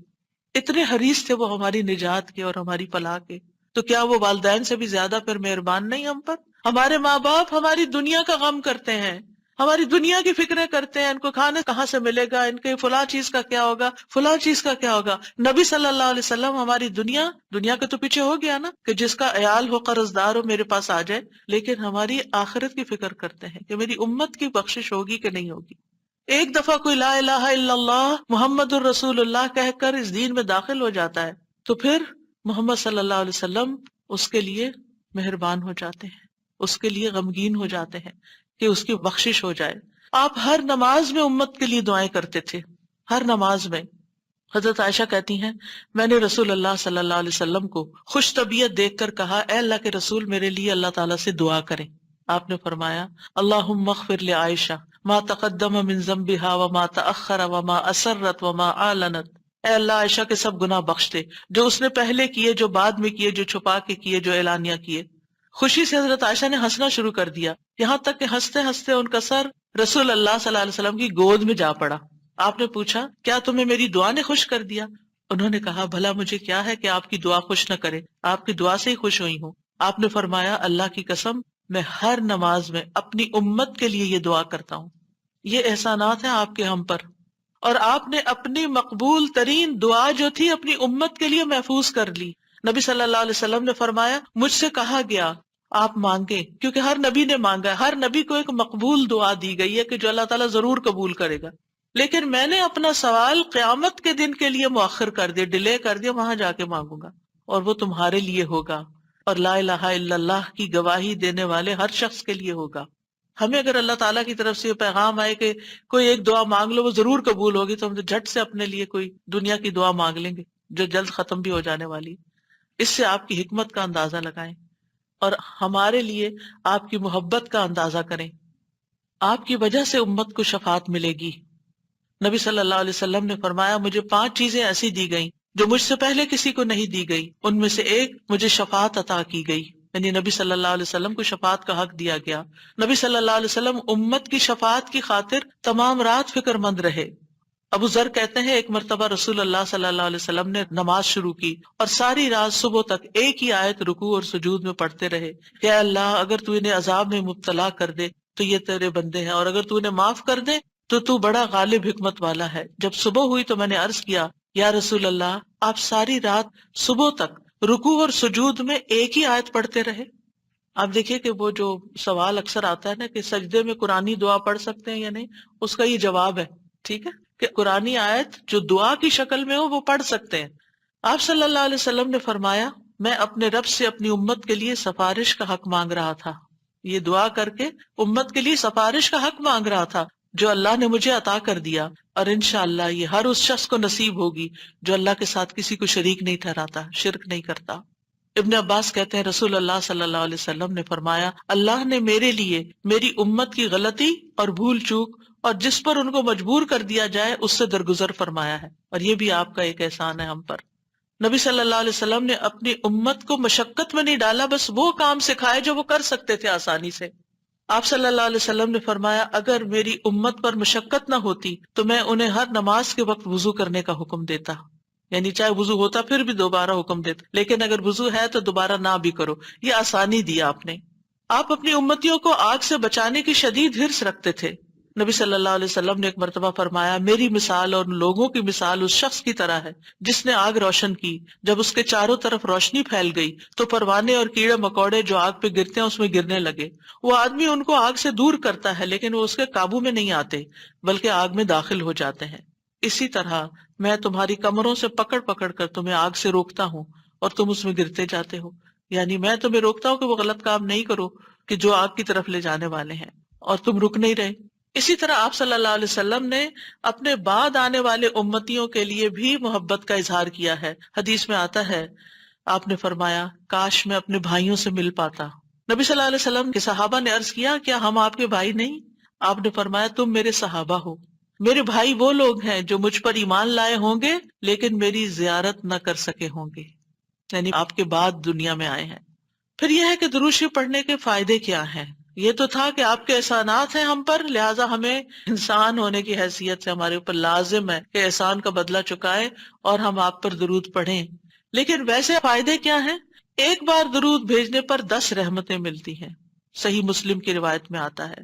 اتنے حریص تھے وہ ہماری نجات کے اور ہماری فلاح کے. تو کیا وہ والدین سے بھی زیادہ پھر مہربان نہیں ہم پر؟ ہمارے ماں باپ ہماری دنیا کا غم کرتے ہیں، ہماری دنیا کی فکریں کرتے ہیں، ان کو کھانا کہاں سے ملے گا، ان کے فلاں چیز کا کیا ہوگا، فلاں چیز کا کیا ہوگا۔ نبی صلی اللہ علیہ وسلم ہماری دنیا کے تو پیچھے ہو گیا نا، کہ جس کا عیال ہو، قرض دار ہو، میرے پاس آ جائے، لیکن ہماری آخرت کی فکر کرتے ہیں کہ میری امت کی بخشش ہوگی کہ نہیں ہوگی۔ ایک دفعہ کوئی لا الہ الا اللہ محمد الرسول اللہ کہہ کر اس دین میں داخل ہو جاتا ہے تو پھر محمد صلی اللہ علیہ وسلم اس کے لیے مہربان ہو جاتے ہیں، اس کے لیے غمگین ہو جاتے ہیں کہ اس کی بخشش ہو جائے۔ آپ ہر نماز میں امت کے لیے دعائیں کرتے تھے، ہر نماز میں۔ حضرت عائشہ کہتی ہیں میں نے رسول اللہ صلی اللہ علیہ وسلم کو خوش طبیعت دیکھ کر کہا اے اللہ کے رسول میرے لیے اللہ تعالیٰ سے دعا کریں۔ آپ نے فرمایا اللہم اغفر لعائشہ ما تقدم من ذنبها وما تأخر وما اسرت وما اعلنت، اے اللہ عائشہ کے سب گناہ بخش دے، جو اس نے پہلے کیے، جو بعد میں کیے، جو چھپا کے کیے، جو اعلانیہ کیے۔ خوشی سے حضرت عائشہ نے ہنسنا شروع کر دیا، یہاں تک کہ ہنستے ہنستے ان کا سر رسول اللہ صلی اللہ علیہ وسلم کی گود میں جا پڑا۔ آپ نے پوچھا کیا تمہیں میری دعا نے خوش کر دیا؟ انہوں نے کہا بھلا مجھے کیا ہے کہ آپ کی دعا خوش نہ کرے، آپ کی دعا سے ہی خوش ہوئی ہوں۔ آپ نے فرمایا اللہ کی قسم میں ہر نماز میں اپنی امت کے لیے یہ دعا کرتا ہوں۔ یہ احسانات ہیں آپ کے ہم پر، اور آپ نے اپنی مقبول ترین دعا جو تھی اپنی امت کے لیے محفوظ کر لی۔ نبی صلی اللہ علیہ وسلم نے فرمایا مجھ سے کہا گیا آپ مانگیں، کیونکہ ہر نبی نے مانگا ہے، ہر نبی کو ایک مقبول دعا دی گئی ہے کہ جو اللہ تعالیٰ ضرور قبول کرے گا، لیکن میں نے اپنا سوال قیامت کے دن کے لیے مؤخر کر دیا، ڈیلے کر دیا، وہاں جا کے مانگوں گا، اور وہ تمہارے لیے ہوگا، اور لا الہ الا اللہ کی گواہی دینے والے ہر شخص کے لیے ہوگا۔ ہمیں اگر اللہ تعالیٰ کی طرف سے یہ پیغام آئے کہ کوئی ایک دعا مانگ لو وہ ضرور قبول ہوگی، تو ہم تو جھٹ سے اپنے لیے کوئی دنیا کی دعا مانگ لیں گے جو جلد ختم بھی ہو جانے والی۔ اس سے آپ کی حکمت کا اندازہ لگائیں اور ہمارے لیے آپ کی محبت کا اندازہ کریں۔ آپ کی وجہ سے امت کو شفاعت ملے گی۔ نبی صلی اللہ علیہ وسلم نے فرمایا مجھے 5 چیزیں ایسی دی گئیں جو مجھ سے پہلے کسی کو نہیں دی گئی، ان میں سے ایک مجھے شفاعت عطا کی گئی، یعنی نبی صلی اللہ علیہ وسلم کو شفاعت کا حق دیا گیا۔ نبی صلی اللہ علیہ وسلم امت کی شفاعت کی خاطر تمام رات فکر مند رہے۔ ابو ذر کہتے ہیں ایک مرتبہ رسول اللہ صلی اللہ علیہ وسلم نے نماز شروع کی اور ساری رات صبح تک ایک ہی آیت رکوع اور سجود میں پڑھتے رہے کہ اے اللہ اگر تو انہیں عذاب میں مبتلا کر دے تو یہ تیرے بندے ہیں، اور اگر تو انہیں معاف کر دے تو تو بڑا غالب حکمت والا ہے۔ جب صبح ہوئی تو میں نے عرض کیا یا رسول اللہ آپ ساری رات صبح تک رکوع اور سجود میں ایک ہی آیت پڑھتے رہے؟ آپ دیکھیے کہ وہ جو سوال اکثر آتا ہے نا کہ سجدے میں قرآنی دعا پڑھ سکتے ہیں یا نہیں، اس کا یہ جواب ہے، ٹھیک ہے، کہ قرآنی آیت جو دعا کی شکل میں ہو وہ پڑھ سکتے ہیں۔ آپ صلی اللہ علیہ وسلم نے فرمایا میں اپنے رب سے اپنی امت کے لیے سفارش کا حق مانگ رہا تھا، یہ دعا کر کے امت کے لیے سفارش کا حق مانگ رہا تھا جو اللہ نے مجھے عطا کر دیا، اور انشاءاللہ یہ ہر اس شخص کو نصیب ہوگی جو اللہ کے ساتھ کسی کو شریک نہیں ٹھہراتا، شرک نہیں کرتا۔ ابن عباس کہتے ہیں رسول اللہ صلی اللہ علیہ وسلم نے فرمایا اللہ نے میرے لیے میری امت کی غلطی اور بھول چوک اور جس پر ان کو مجبور کر دیا جائے اس سے درگزر فرمایا ہے، اور یہ بھی آپ کا ایک احسان ہے ہم پر۔ نبی صلی اللہ علیہ وسلم نے اپنی امت کو مشقت میں نہیں ڈالا، بس وہ کام سکھائے جو وہ کر سکتے تھے آسانی سے۔ آپ صلی اللہ علیہ وسلم نے فرمایا اگر میری امت پر مشقت نہ ہوتی تو میں انہیں ہر نماز کے وقت وضو کرنے کا حکم دیتا، یعنی چاہے وضو ہوتا پھر بھی دوبارہ حکم دیتا، لیکن اگر وضو ہے تو دوبارہ نہ بھی کرو، یہ آسانی دی آپ نے۔ آپ اپنی امتیوں کو آگ سے بچانے کی شدید حرص رکھتے تھے۔ نبی صلی اللہ علیہ وسلم نے ایک مرتبہ فرمایا میری مثال اور لوگوں کی مثال اس شخص کی طرح ہے جس نے آگ روشن کی، جب اس کے چاروں طرف روشنی پھیل گئی تو پروانے اور کیڑے مکوڑے جو آگ پہ گرتے ہیں اس میں گرنے لگے۔ وہ آدمی ان کو آگ سے دور کرتا ہے لیکن وہ اس کے قابو میں نہیں آتے بلکہ آگ میں داخل ہو جاتے ہیں۔ اسی طرح میں تمہاری کمروں سے پکڑ پکڑ کر تمہیں آگ سے روکتا ہوں اور تم اس میں گرتے جاتے ہو، یعنی میں تمہیں روکتا ہوں کہ وہ غلط کام نہیں کرو کہ جو آگ کی طرف لے جانے والے ہیں، اور تم رک نہیں رہے۔ اسی طرح آپ صلی اللہ علیہ وسلم نے اپنے بعد آنے والے امتیوں کے لیے بھی محبت کا اظہار کیا ہے۔ حدیث میں آتا ہے آپ نے فرمایا کاش میں اپنے بھائیوں سے مل پاتا۔ نبی صلی اللہ علیہ وسلم کے صحابہ نے عرض کیا کیا ہم آپ کے بھائی نہیں؟ آپ نے فرمایا تم میرے صحابہ ہو، میرے بھائی وہ لوگ ہیں جو مجھ پر ایمان لائے ہوں گے لیکن میری زیارت نہ کر سکے ہوں گے، یعنی آپ کے بعد دنیا میں آئے ہیں۔ پھر یہ ہے کہ درود شریف پڑھنے کے فائدے کیا ہیں؟ یہ تو تھا کہ آپ کے احسانات ہیں ہم پر، لہٰذا ہمیں انسان ہونے کی حیثیت سے ہمارے اوپر لازم ہے کہ احسان کا بدلہ چکائے اور ہم آپ پر درود پڑھیں۔ لیکن ویسے فائدے کیا ہیں ایک بار درود بھیجنے پر 10 رحمتیں ملتی ہیں، صحیح مسلم کی روایت میں آتا ہے۔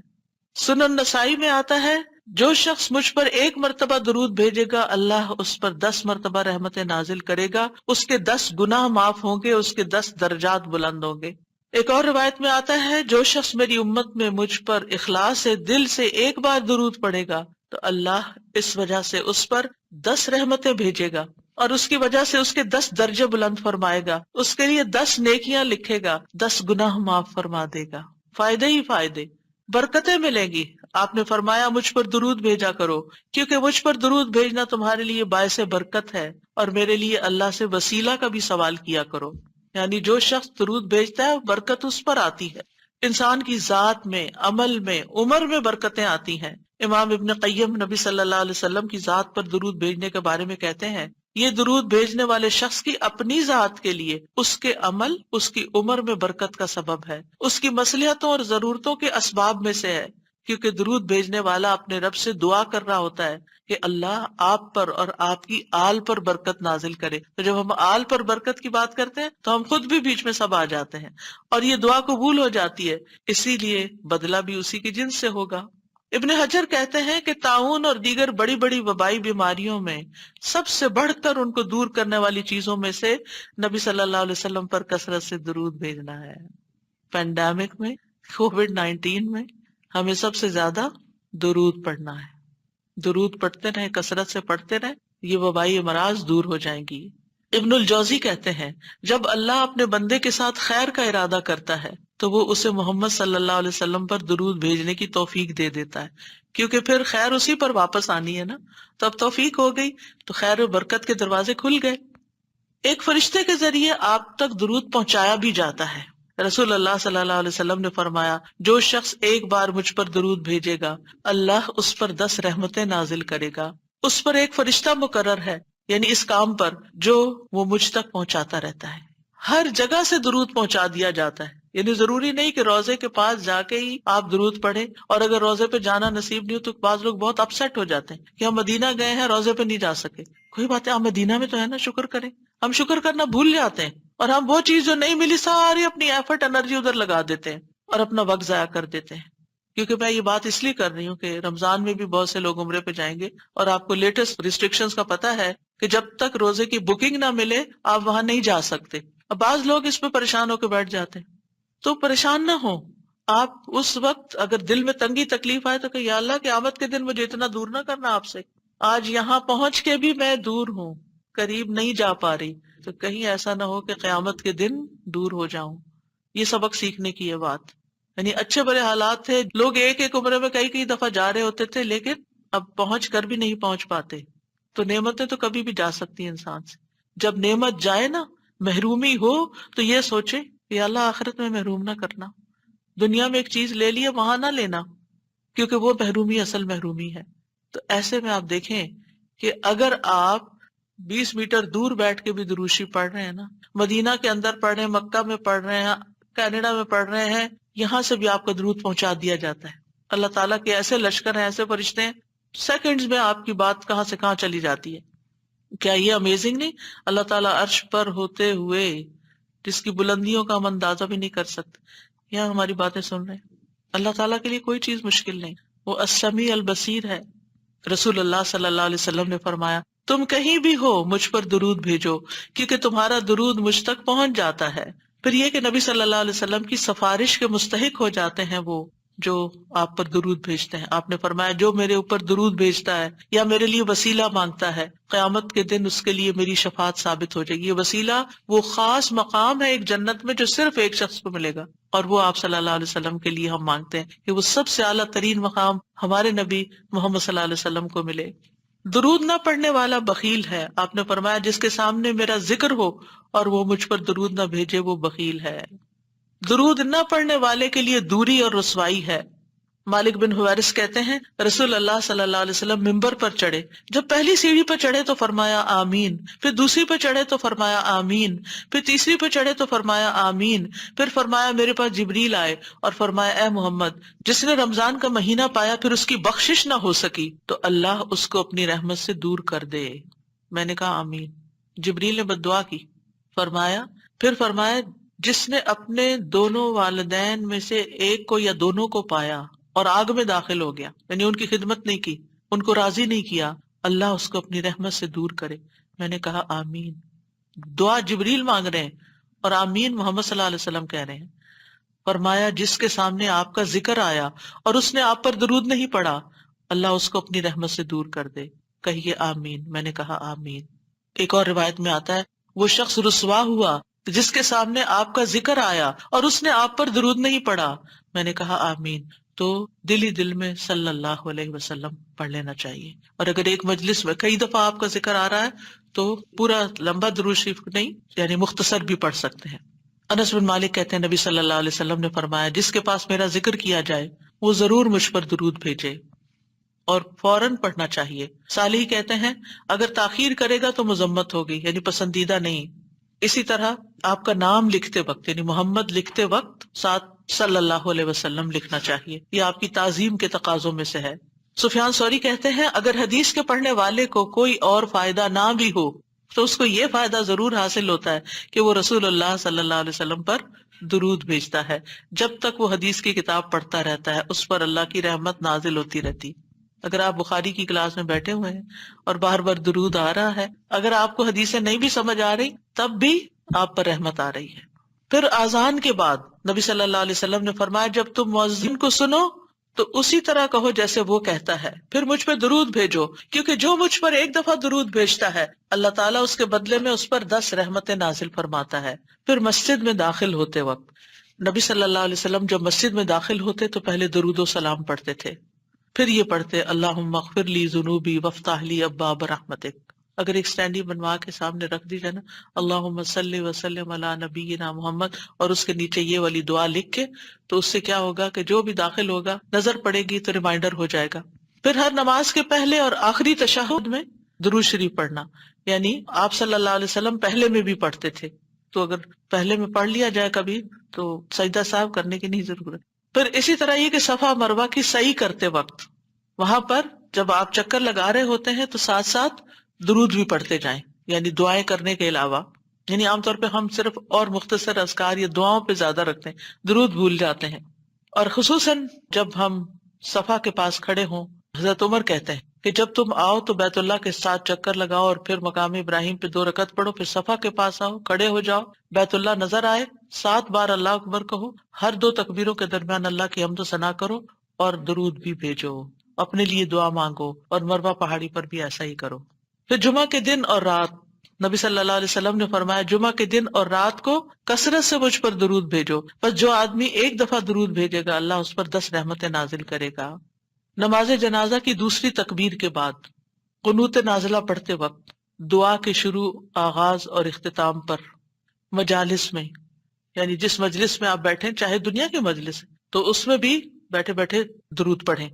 سنن نسائی میں آتا ہے جو شخص مجھ پر 1 مرتبہ درود بھیجے گا اللہ اس پر 10 مرتبہ رحمتیں نازل کرے گا، اس کے 10 گناہ معاف ہوں گے، اس کے 10 درجات بلند ہوں گے۔ ایک اور روایت میں آتا ہے جو شخص میری امت میں مجھ پر اخلاص سے دل سے 1 بار درود پڑھے گا تو اللہ اس وجہ سے اس پر 10 رحمتیں بھیجے گا اور اس کی وجہ سے اس کے 10 درجے بلند فرمائے گا، اس کے لیے 10 نیکیاں لکھے گا، 10 گناہ معاف فرما دے گا۔ فائدے ہی فائدے، برکتیں ملیں گی۔ آپ نے فرمایا مجھ پر درود بھیجا کرو کیونکہ مجھ پر درود بھیجنا تمہارے لیے باعث برکت ہے، اور میرے لیے اللہ سے وسیلہ کا بھی سوال کیا کرو۔ یعنی جو شخص درود بھیجتا ہے برکت اس پر آتی ہے، انسان کی ذات میں، عمل میں، عمر میں برکتیں آتی ہیں۔ امام ابن قیم نبی صلی اللہ علیہ وسلم کی ذات پر درود بھیجنے کے بارے میں کہتے ہیں یہ درود بھیجنے والے شخص کی اپنی ذات کے لیے، اس کے عمل، اس کی عمر میں برکت کا سبب ہے، اس کی مصلحتوں اور ضرورتوں کے اسباب میں سے ہے، کیونکہ درود بھیجنے والا اپنے رب سے دعا کر رہا ہوتا ہے کہ اللہ آپ پر اور آپ کی آل پر برکت نازل کرے۔ تو جب ہم آل پر برکت کی بات کرتے ہیں تو ہم خود بھی بیچ میں سب آ جاتے ہیں اور یہ دعا قبول ہو جاتی ہے، اسی لیے بدلہ بھی اسی کی جنس سے ہوگا۔ ابن حجر کہتے ہیں کہ طاعون اور دیگر بڑی بڑی وبائی بیماریوں میں سب سے بڑھ کر ان کو دور کرنے والی چیزوں میں سے نبی صلی اللہ علیہ وسلم پر کثرت سے درود بھیجنا ہے۔ پینڈیمک میں، کووڈ-19 میں ہمیں سب سے زیادہ درود پڑھنا ہے۔ درود پڑھتے رہیں، کثرت سے پڑھتے رہیں، یہ وبائی امراض دور ہو جائیں گی۔ ابن الجوزی کہتے ہیں جب اللہ اپنے بندے کے ساتھ خیر کا ارادہ کرتا ہے تو وہ اسے محمد صلی اللہ علیہ وسلم پر درود بھیجنے کی توفیق دے دیتا ہے، کیونکہ پھر خیر اسی پر واپس آنی ہے نا، تو اب توفیق ہو گئی تو خیر و برکت کے دروازے کھل گئے۔ ایک فرشتے کے ذریعے آپ تک درود پہنچایا بھی جاتا ہے۔ رسول اللہ صلی اللہ علیہ وسلم نے فرمایا جو شخص 1 بار مجھ پر درود بھیجے گا اللہ اس پر 10 رحمتیں نازل کرے گا، اس پر ایک فرشتہ مقرر ہے، یعنی اس کام پر جو وہ مجھ تک پہنچاتا رہتا ہے۔ ہر جگہ سے درود پہنچا دیا جاتا ہے، یعنی ضروری نہیں کہ روزے کے پاس جا کے ہی آپ درود پڑھیں، اور اگر روزے پہ جانا نصیب نہیں ہو تو بعض لوگ بہت اپسیٹ ہو جاتے ہیں کہ ہم مدینہ گئے ہیں روزے پہ نہیں جا سکے۔ کوئی بات ہے، آپ مدینہ میں تو ہے نا، شکر کریں۔ ہم شکر کرنا بھول جاتے ہیں اور ہم وہ چیز جو نہیں ملی ساری اپنی ایفرٹ انرجی ادھر لگا دیتے ہیں اور اپنا وقت ضائع کر دیتے ہیں۔ کیونکہ میں یہ بات اس لیے کر رہی ہوں کہ رمضان میں بھی بہت سے لوگ عمرے پہ جائیں گے، اور آپ کو لیٹسٹ ریسٹرکشنز کا پتہ ہے کہ جب تک روزے کی بکنگ نہ ملے آپ وہاں نہیں جا سکتے۔ اب بعض لوگ اس پہ پریشان ہو کے بیٹھ جاتے ہیں، تو پریشان نہ ہو آپ۔ اس وقت اگر دل میں تنگی تکلیف آئے تو کہ یا اللہ قیامت کے دن مجھے اتنا دور نہ کرنا آپ سے، آج یہاں پہنچ کے بھی میں دور ہوں، قریب نہیں جا پا رہی، تو کہیں ایسا نہ ہو کہ قیامت کے دن دور ہو جاؤں۔ یہ سبق سیکھنے کی یہ بات، یعنی اچھے برے حالات تھے، لوگ ایک عمرے میں کئی دفعہ جا رہے ہوتے تھے لیکن اب پہنچ کر بھی نہیں پہنچ پاتے۔ تو نعمتیں تو کبھی بھی جا سکتی ہیں انسان سے، جب نعمت جائے نا، محرومی ہو تو یہ سوچے کہ اللہ آخرت میں محروم نہ کرنا، دنیا میں ایک چیز لے لیے وہاں نہ لینا، کیونکہ وہ محرومی اصل محرومی ہے۔ تو ایسے میں آپ دیکھیں کہ اگر آپ 20 میٹر دور بیٹھ کے بھی دروشی پڑھ رہے ہیں نا، مدینہ کے اندر پڑھ رہے ہیں، مکہ میں پڑھ رہے ہیں، کینیڈا میں پڑھ رہے ہیں، یہاں سے بھی آپ کا درود پہنچا دیا جاتا ہے۔ اللہ تعالیٰ کے ایسے لشکر ہیں، ایسے فرشتے ہیں، سیکنڈز میں آپ کی بات کہاں سے کہاں چلی جاتی ہے۔ کیا یہ امیزنگ نہیں؟ اللہ تعالیٰ عرش پر ہوتے ہوئے جس کی بلندیوں کا ہم اندازہ بھی نہیں کر سکتے، یہاں ہماری باتیں سن رہے ہیں۔ اللہ تعالیٰ کے لیے کوئی چیز مشکل نہیں، وہ السمیع البصیر ہے۔ رسول اللہ صلی اللہ علیہ وسلم نے فرمایا تم کہیں بھی ہو مجھ پر درود بھیجو کیونکہ تمہارا درود مجھ تک پہنچ جاتا ہے۔ پھر یہ کہ نبی صلی اللہ علیہ وسلم کی سفارش کے مستحق ہو جاتے ہیں وہ جو آپ پر درود بھیجتے ہیں۔ آپ نے فرمایا جو میرے اوپر درود بھیجتا ہے یا میرے لیے وسیلہ مانگتا ہے قیامت کے دن اس کے لیے میری شفاعت ثابت ہو جائے گی۔ یہ وسیلہ وہ خاص مقام ہے ایک جنت میں جو صرف ایک شخص کو ملے گا، اور وہ آپ صلی اللہ علیہ وسلم کے لیے ہم مانگتے ہیں کہ وہ سب سے اعلیٰ ترین مقام ہمارے نبی محمد صلی اللہ علیہ وسلم کو ملے۔ درود نہ پڑھنے والا بخیل ہے۔ آپ نے فرمایا جس کے سامنے میرا ذکر ہو اور وہ مجھ پر درود نہ بھیجے وہ بخیل ہے۔ درود نہ پڑھنے والے کے لیے دوری اور رسوائی ہے۔ مالک بن حویرث کہتے ہیں رسول اللہ صلی اللہ علیہ وسلم ممبر پر چڑھے، جب پہلی سیڑھی پر چڑھے تو فرمایا آمین، پھر دوسری پر چڑھے تو فرمایا آمین، پھر تیسری پر چڑھے تو فرمایا آمین، پھر فرمایا میرے پاس جبریل آئے اور فرمایا اے محمد جس نے رمضان کا مہینہ پایا پھر اس کی بخشش نہ ہو سکی تو اللہ اس کو اپنی رحمت سے دور کر دے۔ میں نے کہا آمین۔ جبریل نے بد دعا کی، پھر فرمایا جس نے اپنے دونوں والدین میں سے ایک کو یا دونوں کو پایا اور آگ میں داخل ہو گیا، یعنی ان کی خدمت نہیں کی، ان کو راضی نہیں کیا، اللہ اس کو اپنی رحمت سے دور کرے۔ میں نے کہا آمین۔ دعا جبریل مانگ رہے ہیں اور آمین محمد صلی اللہ علیہ وسلم کہہ رہے ہیں۔ فرمایا جس کے سامنے آپ کا ذکر آیا اور اس نے آپ پر درود نہیں پڑھا، اللہ اس کو اپنی رحمت سے دور کر دے۔ کہیے آمین۔ میں نے کہا آمین۔ ایک اور روایت میں آتا ہے وہ شخص رسوا ہوا جس کے سامنے آپ کا ذکر آیا اور اس نے آپ پر درود نہیں پڑھا۔ میں نے کہا آمین۔ تو دل ہی دل میں صلی اللہ علیہ وسلم پڑھ لینا چاہیے، اور اگر ایک مجلس میں کئی دفعہ آپ کا ذکر آ رہا ہے تو پورا لمبا درود شریف نہیں، یعنی مختصر بھی پڑھ سکتے ہیں۔ انس بن مالک کہتے ہیں نبی صلی اللہ علیہ وسلم نے فرمایا جس کے پاس میرا ذکر کیا جائے وہ ضرور مجھ پر درود بھیجے، اور فوراً پڑھنا چاہیے۔ صالح کہتے ہیں اگر تاخیر کرے گا تو مذمت ہوگی، یعنی پسندیدہ نہیں۔ اسی طرح آپ کا نام لکھتے وقت، یعنی محمد لکھتے وقت ساتھ صلی اللہ علیہ وسلم لکھنا چاہیے، یہ آپ کی تعظیم کے تقاضوں میں سے ہے۔ سفیان ثوری کہتے ہیں اگر حدیث کے پڑھنے والے کو کوئی اور فائدہ نہ بھی ہو تو اس کو یہ فائدہ ضرور حاصل ہوتا ہے کہ وہ رسول اللہ صلی اللہ علیہ وسلم پر درود بھیجتا ہے۔ جب تک وہ حدیث کی کتاب پڑھتا رہتا ہے اس پر اللہ کی رحمت نازل ہوتی رہتی۔ اگر آپ بخاری کی کلاس میں بیٹھے ہوئے ہیں اور بار بار درود آ رہا ہے، اگر آپ کو حدیثیں نہیں بھی سمجھ آ رہی تب بھی آپ پر رحمت آ رہی ہے۔ پھر اذان کے بعد نبی صلی اللہ علیہ وسلم نے فرمایا جب تم مؤذن کو سنو تو اسی طرح کہو جیسے وہ کہتا ہے، پھر مجھ پہ درود بھیجو، کیونکہ جو مجھ پر ایک دفعہ درود بھیجتا ہے اللہ تعالیٰ اس کے بدلے میں اس پر 10 رحمتیں نازل فرماتا ہے۔ پھر مسجد میں داخل ہوتے وقت نبی صلی اللہ علیہ وسلم جب مسجد میں داخل ہوتے تو پہلے درود و سلام پڑھتے تھے، پھر یہ پڑھتے اللہم اغفر لی ذنوبی وافتح لی ابواب رحمتک۔ اگر ایک سٹینڈی بنوا کے سامنے رکھ دی جائے نا اللہم صلی وسلم علی نبینا محمد، اور اس کے نیچے یہ والی دعا لکھ کے، تو اس سے کیا ہوگا کہ جو بھی داخل ہوگا نظر پڑے گی تو ریمائنڈر ہو جائے گا۔ پھر ہر نماز کے پہلے اور آخری تشہد میں درود شریف پڑھنا، یعنی آپ صلی اللہ علیہ وسلم پہلے میں بھی پڑھتے تھے، تو اگر پہلے میں پڑھ لیا جائے کبھی تو سجدہ صاحب کرنے کی نہیں ضرورت۔ پھر اسی طرح یہ کہ صفا مروہ کی سعی کرتے وقت وہاں پر جب آپ چکر لگا رہے ہوتے ہیں تو ساتھ ساتھ درود بھی پڑھتے جائیں، یعنی دعائیں کرنے کے علاوہ۔ یعنی عام طور پہ ہم صرف اور مختصر اذکار یا دعاؤں پہ زیادہ رکھتے ہیں، درود بھول جاتے ہیں۔ اور خصوصاً جب ہم صفا کے پاس کھڑے ہوں، حضرت عمر کہتے ہیں کہ جب تم آؤ تو بیت اللہ کے ساتھ چکر لگاؤ اور پھر مقام ابراہیم پہ 2 رکعت پڑھو، پھر صفا کے پاس آؤ، کھڑے ہو جاؤ، بیت اللہ نظر آئے، 7 بار اللہ اکبر کہو، ہر 2 تکبیروں کے درمیان اللہ کی حمد و ثنا کرو اور درود بھی بھیجو، اپنے لیے دعا مانگو، اور مروہ پہاڑی پر بھی ایسا ہی کرو۔ پھر جمعہ کے دن اور رات نبی صلی اللہ علیہ وسلم نے فرمایا جمعہ کے دن اور رات کو کثرت سے مجھ پر درود بھیجو، بس جو آدمی ایک دفعہ درود بھیجے گا اللہ اس پر 10 رحمتیں نازل کرے گا۔ نماز جنازہ کی دوسری تکبیر کے بعد قنوت نازلہ پڑھتے وقت دعا کے شروع، آغاز اور اختتام پر مجالس میں، یعنی جس مجلس میں آپ بیٹھیں چاہے دنیا کے مجلس تو اس میں بھی بیٹھے بیٹھے درود پڑھیں۔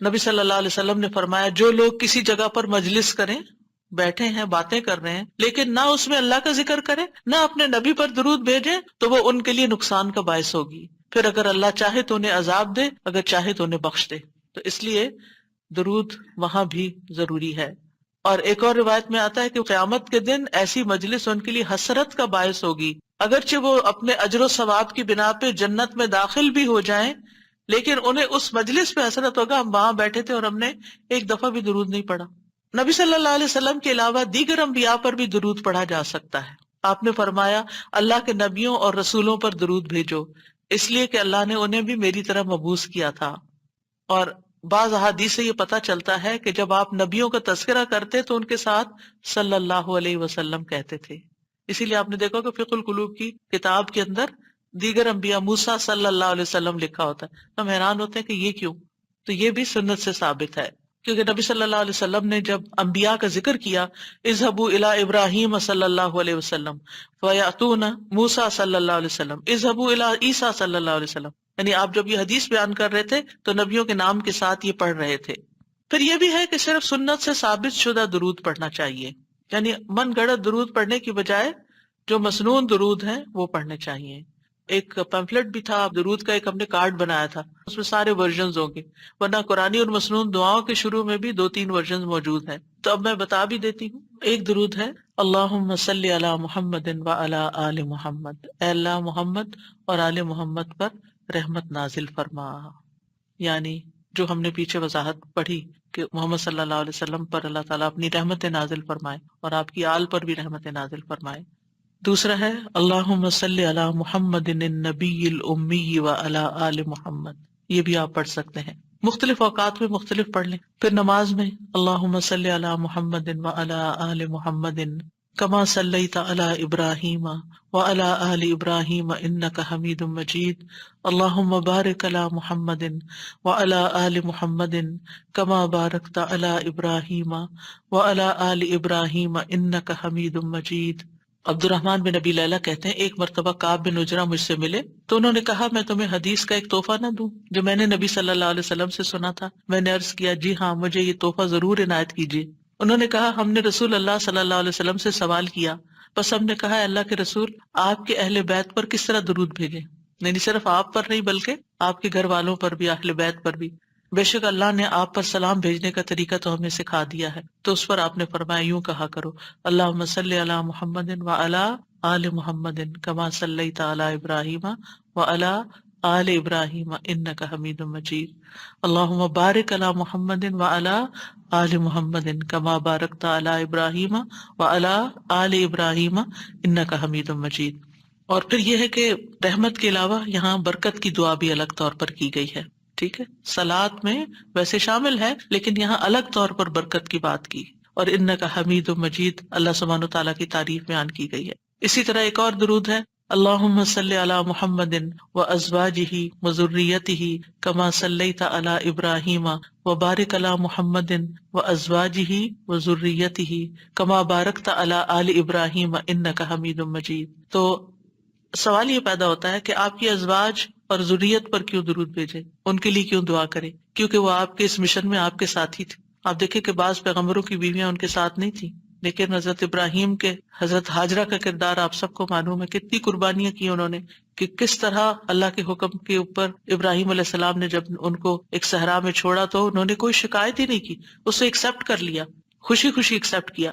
نبی صلی اللہ علیہ وسلم نے فرمایا جو لوگ کسی جگہ پر مجلس کریں، بیٹھے ہیں باتیں کر رہے ہیں لیکن نہ اس میں اللہ کا ذکر کریں نہ اپنے نبی پر درود بھیجیں تو وہ ان کے لیے نقصان کا باعث ہوگی، پھر اگر اللہ چاہے تو انہیں عذاب دے، اگر چاہے تو انہیں بخش دے۔ تو اس لیے درود وہاں بھی ضروری ہے۔ اور ایک اور روایت میں آتا ہے کہ قیامت کے دن ایسی مجلس ان کے لیے حسرت کا باعث ہوگی، اگرچہ وہ اپنے اجر و ثواب کی بنا پہ جنت میں داخل بھی ہو جائیں لیکن انہیں اس مجلس پہ حسرت ہوگا ہم وہاں بیٹھے تھے اور ہم نے ایک دفعہ بھی درود نہیں پڑھا۔ نبی صلی اللہ علیہ وسلم کے علاوہ دیگر انبیاء پر بھی درود پڑھا جا سکتا ہے۔ آپ نے فرمایا اللہ کے نبیوں اور رسولوں پر درود بھیجو، اس لیے کہ اللہ نے انہیں بھی میری طرح مبعوث کیا تھا۔ اور بعض احادیث سے یہ پتہ چلتا ہے کہ جب آپ نبیوں کا تذکرہ کرتے تو ان کے ساتھ صلی اللہ علیہ وسلم کہتے تھے۔ اسی لیے آپ نے دیکھا کہ فقہ القلوب کی کتاب کے اندر دیگر انبیاء موسیٰ صلی اللہ علیہ وسلم لکھا ہوتا ہے۔ ہم حیران ہوتے ہیں کہ یہ کیوں؟ تو یہ بھی سنت سے ثابت ہے، کیونکہ نبی صلی اللہ علیہ وسلم نے جب انبیاء کا ذکر کیا اذهبوا الى ابراہیم صلی اللہ علیہ وسلم فیأتون موسیٰ صلی اللہ علیہ وسلم، اذهبوا الى عیسیٰ صلی اللہ علیہ وسلم، یعنی آپ جب یہ حدیث بیان کر رہے تھے تو نبیوں کے نام کے ساتھ یہ پڑھ رہے تھے۔ پھر یہ بھی ہے کہ صرف سنت سے ثابت شدہ درود پڑھنا چاہیے، یعنی من گڑت درود پڑھنے کی بجائے جو مسنون درود ہیں وہ پڑھنے چاہیے۔ ایک پیمفلٹ بھی تھا درود کا، ایک ہم نے کارڈ بنایا تھا، اس میں سارے ورژنز ہوں گے، ورنہ قرآنی اور مسنون دعاؤں کے شروع میں بھی 2-3 ورژنز موجود ہیں۔ تو اب میں بتا بھی دیتی ہوں۔ ایک درود ہے اللہم صلی علی محمد وعلی آل محمد، اے اللہ محمد اور آل محمد پر رحمت نازل فرما. یعنی جو ہم نے پیچھے وضاحت پڑھی کہ محمد صلی اللہ علیہ وسلم پر اللہ تعالیٰ اپنی رحمت نازل فرمائے اور آپ کی آل پر بھی رحمت نازل فرمائے. دوسرا ہے اللہم صلی علی محمد النبی الامی وعلی آل محمد، یہ بھی آپ پڑھ سکتے ہیں. مختلف اوقات میں مختلف پڑھ لیں. پھر نماز میں اللہم صلی علی محمد وعلی آل محمد کما صلیت علی ابراہیم وعلی آل ابراہیم انک حمید مجید. اللہم بارک علی محمد وعلی آل محمد کما بارکت علی ابراہیم وعلی آل ابراہیم انک حمید مجید. عبد الرحمن بن ابی لیلہ کہتے ہیں ایک مرتبہ کعب بن عجرہ مجھ سے ملے تو انہوں نے کہا میں تمہیں حدیث کا ایک تحفہ نہ دوں جو میں نے نبی صلی اللہ علیہ وسلم سے سنا تھا. میں نے عرض کیا جی ہاں مجھے یہ تحفہ ضرور عنایت کیجیے. انہوں نے کہا ہم نے رسول اللہ صلی اللہ علیہ وسلم سے سوال کیا، بس ہم نے کہا اللہ کے رسول آپ کے اہل بیت پر کس طرح درود بھیجیں، یعنی صرف آپ پر نہیں بلکہ آپ کے گھر والوں پر بھی، اہل بیت پر بھی. بے شک اللہ نے آپ پر سلام بھیجنے کا طریقہ تو ہمیں سکھا دیا ہے. تو اس پر آپ نے فرمایا یوں کہا کرو اللہم صلی علی محمد وعلی آل محمد کما صلیت علی ابراہیم وعلی آل ابراہیم انک حمید مجید. اللہم بارک علی محمد وعلی آل محمد کما بارکت علی ابراہیم وعلی آل ابراہیم انک حمید مجید. اور پھر یہ ہے کہ رحمت کے علاوہ یہاں برکت کی دعا بھی الگ طور پر کی گئی ہے. ٹھیک ہے، صلاۃ میں ویسے شامل ہے لیکن یہاں الگ طور پر برکت کی بات کی. اور انک حمید مجید اللہ سبحانہ و تعالیٰ کی تعریف بیان کی گئی ہے. اسی طرح ایک اور درود ہے اللہم صلی علی محمد وازواجہ وذریتہ کما صلیت علی ابراہیم وبارک علی محمد وازواجہ وذریتہ کما بارکت علی آل ابراہیم انک حمید مجید. تو سوال یہ پیدا ہوتا ہے کہ آپ کی ازواج اور ذریت پر کیوں درود بھیجے، ان کے لیے کیوں دعا کرے، کیونکہ وہ آپ کے اس مشن میں آپ کے ساتھ ہی تھے. آپ دیکھیں کہ بعض پیغمبروں کی بیویاں ان کے ساتھ نہیں تھیں، لیکن حضرت ابراہیم کے حضرت ہاجرہ کا کردار آپ سب کو معلوم ہے، کتنی قربانیاں کی انہوں نے، کہ کس طرح اللہ کے حکم کے اوپر ابراہیم علیہ السلام نے جب ان کو ایک صحرا میں چھوڑا تو انہوں نے کوئی شکایت ہی نہیں کی، اسے ایکسپٹ کر لیا، خوشی خوشی ایکسپٹ کیا.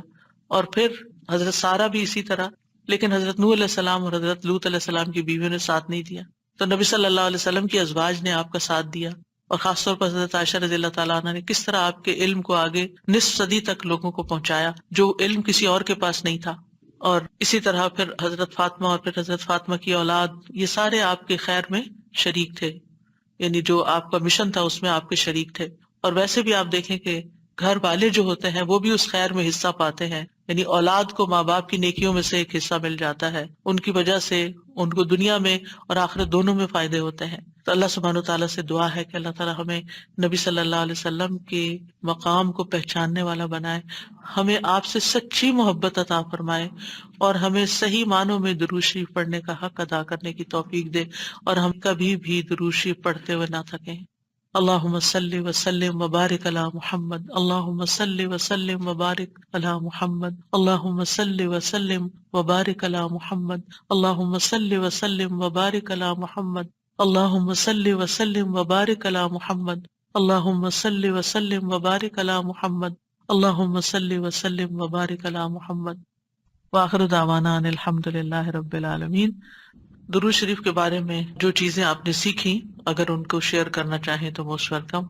اور پھر حضرت سارہ بھی اسی طرح. لیکن حضرت نوح علیہ السلام اور حضرت لوط علیہ السلام کی بیویوں نے ساتھ نہیں دیا، تو نبی صلی اللہ علیہ وسلم کی ازواج نے آپ کا ساتھ دیا. اور خاص طور پر حضرت عائشہ رضی اللہ تعالیٰ عنہ نے کس طرح آپ کے علم کو آگے نصف صدی تک لوگوں کو پہنچایا جو علم کسی اور کے پاس نہیں تھا. اور اسی طرح پھر حضرت فاطمہ اور پھر حضرت فاطمہ کی اولاد، یہ سارے آپ کے خیر میں شریک تھے، یعنی جو آپ کا مشن تھا اس میں آپ کے شریک تھے. اور ویسے بھی آپ دیکھیں کہ گھر والے جو ہوتے ہیں وہ بھی اس خیر میں حصہ پاتے ہیں، یعنی اولاد کو ماں باپ کی نیکیوں میں سے ایک حصہ مل جاتا ہے، ان کی وجہ سے ان کو دنیا میں اور آخرت دونوں میں فائدے ہوتے ہیں. تو اللہ سبحانہ وتعالیٰ سے دعا ہے کہ اللہ تعالیٰ ہمیں نبی صلی اللہ علیہ وسلم کے مقام کو پہچاننے والا بنائے، ہمیں آپ سے سچی محبت عطا فرمائے اور ہمیں صحیح معنوں میں درود شریف پڑھنے کا حق ادا کرنے کی توفیق دے اور ہم کبھی بھی درود شریف پڑھتے ہوئے نہ تھکیں. اللہم صلی وسلم وبارک علی محمد، اللہم صلی وسلم وبارک علی محمد، اللہم صلی وسلم وبارک علی محمد، اللہم صلی وسلم وبارک علی محمد، اللہم صلی وسلم وبارک علی محمد، اللہم صلی وسلم وبارک علی محمد، اللہم صلی وسلم وبارک علی محمد. وآخر دعوانا ان الحمد للہ رب العالمین. درود شریف کے بارے میں جو چیزیں آپ نے سیکھی اگر ان کو شیئر کرنا چاہیں تو موسٹ ویلکم.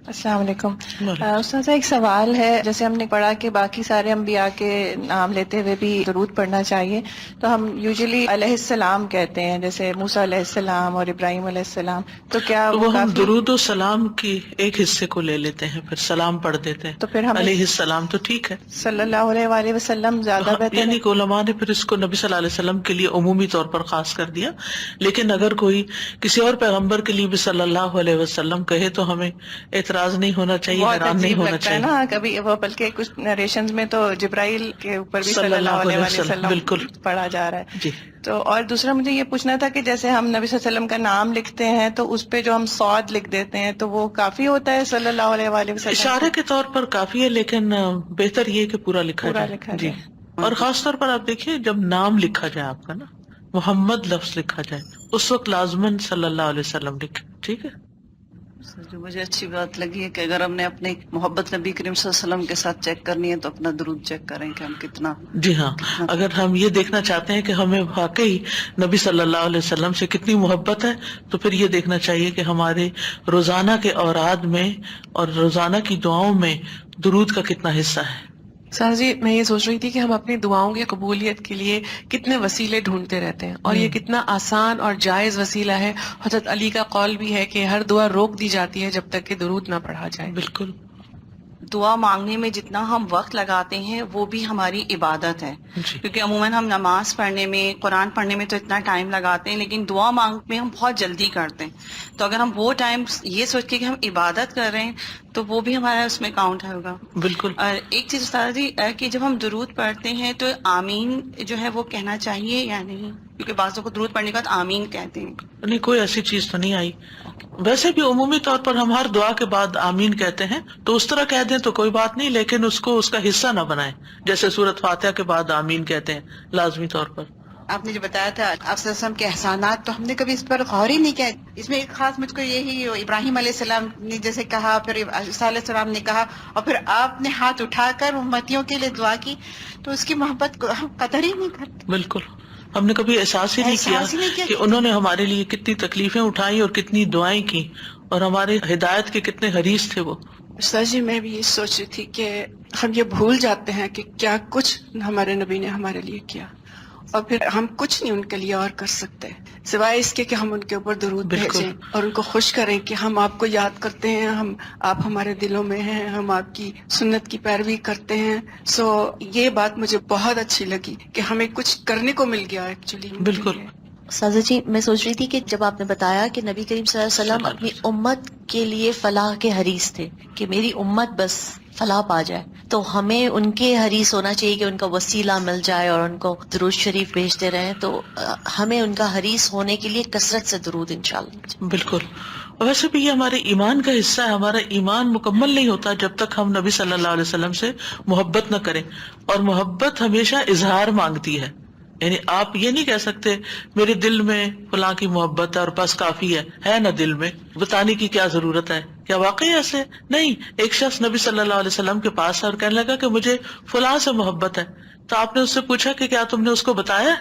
السلام علیکم. استاذہ ایک سوال ہے، جیسے ہم نے پڑھا کہ باقی سارے انبیاء کے نام لیتے ہوئے بھی درود پڑھنا چاہیے، تو ہم یوزلی علیہ السلام کہتے ہیں، جیسے موسیٰ علیہ السلام اور ابراہیم علیہ السلام، تو کیا وہ ہم کافی؟ درود و سلام کی ایک حصے کو لے لیتے ہیں پھر سلام پڑھ دیتے ہیں، تو پھر ہمیں علیہ السلام تو ٹھیک ہے، صلی اللہ علیہ وآلہ وسلم زیادہ بہتر یعنی ہے. کہ علماء نے پھر اس کو نبی صلی اللہ علیہ وسلم کے لیے عمومی طور پر خاص کر دیا. لیکن اگر کوئی کسی اور پیغمبر کے لیے بھی صلی اللہ علیہ وسلم کہے تو ہمیں اعتراض نہیں ہونا چاہیے، بہت حیران نہیں عجیب ہونا لگتا ہے چاہیے. نا کبھی وہ، بلکہ کچھ نریشنز میں تو جبرائیل کے اوپر بھی صلی اللہ علیہ وسلم بالکل پڑھا جا رہا ہے. جی. تو اور دوسرا مجھے یہ پوچھنا تھا کہ جیسے ہم نبی صلی اللہ علیہ وسلم کا نام لکھتے ہیں تو اس پہ جو ہم صاد لکھ دیتے ہیں تو وہ کافی ہوتا ہے صلی اللہ علیہ وآلہ وسلم؟ اشارے کے طور پر کافی ہے، لیکن بہتر یہ کہ پورا لکھا پورا جائے. لکھا جی. جائے. اور خاص طور پر آپ دیکھیے جب نام لکھا جائے آپ کا نا، محمد لفظ لکھا جائے، اس وقت لازماً صلی اللہ علیہ وسلم لکھے. ٹھیک ہے، جو مجھے اچھی بات لگی ہے کہ اگر ہم نے اپنی محبت نبی کریم صلی اللہ علیہ وسلم کے ساتھ چیک کرنی ہے تو اپنا درود چیک کریں کہ ہم کتنا. جی ہاں، اگر ہم یہ دیکھنا چاہتے ہیں کہ ہمیں واقعی نبی صلی اللہ علیہ وسلم سے کتنی محبت ہے تو پھر یہ دیکھنا چاہیے کہ ہمارے روزانہ کے اوراد میں اور روزانہ کی دعاؤں میں درود کا کتنا حصہ ہے. سر جی میں یہ سوچ رہی تھی کہ ہم اپنی دعاؤں کی قبولیت کے لیے کتنے وسیلے ڈھونڈتے رہتے ہیں، اور یہ کتنا آسان اور جائز وسیلہ ہے. حضرت علی کا قول بھی ہے کہ ہر دعا روک دی جاتی ہے جب تک کہ درود نہ پڑھا جائے. بالکل. دعا مانگنے میں جتنا ہم وقت لگاتے ہیں وہ بھی ہماری عبادت ہے. جی. کیونکہ عموماً ہم نماز پڑھنے میں، قرآن پڑھنے میں تو اتنا ٹائم لگاتے ہیں، لیکن دعا مانگنے میں ہم بہت جلدی کرتے ہیں. تو اگر ہم وہ ٹائم یہ سوچ کے کہ ہم عبادت کر رہے ہیں تو وہ بھی ہمارا اس میں کاؤنٹ ہوگا. بالکل. اور ایک چیز استاد جی کہ جب ہم درود پڑھتے ہیں تو آمین جو ہے وہ کہنا چاہیے یا نہیں؟ کیونکہ بعضوں کو درود پڑھنے کے بعد آمین کہتے ہیں. نہیں، کوئی ایسی چیز تو نہیں آئی. ویسے بھی عمومی طور پر ہم ہر دعا کے بعد آمین کہتے ہیں، تو اس طرح کہہ دیں تو کوئی بات نہیں، لیکن اس کو اس کا حصہ نہ بنائیں. جیسے سورۃ فاتحہ کے بعد آمین کہتے ہیں لازمی طور پر. آپ نے جو بتایا تھا آپ صلی اللہ علیہ وسلم کے احسانات، تو ہم نے کبھی اس پر غور ہی نہیں کیا. اس میں ایک خاص مجھ کو یہی ابراہیم علیہ السلام نے جیسے کہا، پھر عیسیٰ علیہ السلام نے کہا، اور پھر آپ نے ہاتھ اٹھا کر امتیوں کے لیے دعا کی، تو اس کی محبت کو ہم قدر ہی نہیں کرتے. بالکل. ہم نے کبھی احساس ہی نہیں کیا کہ انہوں نے ہمارے لیے کتنی تکلیفیں اٹھائی اور کتنی دعائیں کی، اور ہمارے ہدایت کے کتنے حریص تھے وہ. سر جی میں بھی یہ سوچ رہی تھی کہ ہم یہ بھول جاتے ہیں کہ کیا کچھ ہمارے نبی نے ہمارے لیے کیا، اور پھر ہم کچھ نہیں ان کے لیے اور کر سکتے سوائے اس کے کہ ہم ان کے اوپر درود بھیجیں اور ان کو خوش کریں کہ ہم آپ کو یاد کرتے ہیں، آپ ہمارے دلوں میں ہیں، ہم آپ کی سنت کی پیروی کرتے ہیں. سو یہ بات مجھے بہت اچھی لگی کہ ہمیں کچھ کرنے کو مل گیا ایکچولی. بالکل. سازا جی میں سوچ رہی تھی کہ جب آپ نے بتایا کہ نبی کریم صلی اللہ علیہ وسلم اپنی امت کے لیے فلاح کے حریص تھے کہ میری امت بس فلاح پا جائے، تو ہمیں ان کے حریص ہونا چاہیے کہ ان کا وسیلہ مل جائے اور ان کو درود شریف بھیجتے رہیں. تو ہمیں ان کا حریص ہونے کے لیے کثرت سے درود انشاءاللہ. بالکل. ویسے بھی یہ ہمارے ایمان کا حصہ ہے. ہمارا ایمان مکمل نہیں ہوتا جب تک ہم نبی صلی اللہ علیہ وسلم سے محبت نہ کریں، اور محبت ہمیشہ اظہار مانگتی ہے. یعنی آپ یہ نہیں کہہ سکتے میرے دل میں فلاں کی محبت ہے اور بس کافی ہے نا دل میں، بتانے کی کیا ضرورت ہے؟ کیا واقعی ایسے نہیں؟ ایک شخص نبی صلی اللہ علیہ وسلم کے پاس اور کہنے لگا کہ مجھے فلاں سے محبت ہے. تو آپ نے اس سے پوچھا کہ کیا تم نے اس کو بتایا؟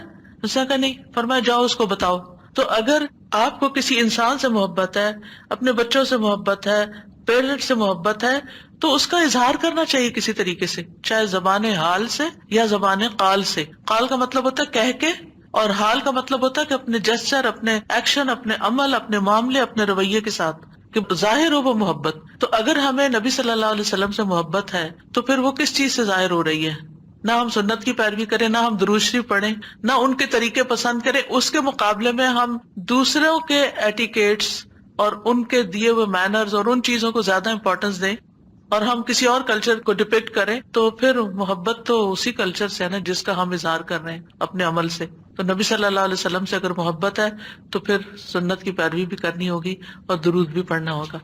اس نے کہا نہیں. فرمایا جاؤ اس کو بتاؤ. تو اگر آپ کو کسی انسان سے محبت ہے، اپنے بچوں سے محبت ہے، پیرنٹ سے محبت ہے، تو اس کا اظہار کرنا چاہیے کسی طریقے سے، چاہے زبان حال سے یا زبان قال سے. قال کا مطلب ہوتا ہے کہہ کے، اور حال کا مطلب ہوتا ہے کہ اپنے جسچر، اپنے ایکشن، اپنے عمل، اپنے معاملے، اپنے رویے کے ساتھ کہ ظاہر ہو وہ محبت. تو اگر ہمیں نبی صلی اللہ علیہ وسلم سے محبت ہے تو پھر وہ کس چیز سے ظاہر ہو رہی ہے؟ نہ ہم سنت کی پیروی کریں، نہ ہم درود شریف پڑھیں، نہ ان کے طریقے پسند کریں، اس کے مقابلے میں ہم دوسروں کے ایٹیکیٹس اور ان کے دیے ہوئے مینرز اور ان چیزوں کو زیادہ امپورٹنس دیں، اور ہم کسی اور کلچر کو ڈپکٹ کریں، تو پھر محبت تو اسی کلچر سے ہے نا جس کا ہم اظہار کر رہے ہیں اپنے عمل سے. تو نبی صلی اللہ علیہ وسلم سے اگر محبت ہے تو پھر سنت کی پیروی بھی کرنی ہوگی اور درود بھی پڑھنا ہوگا.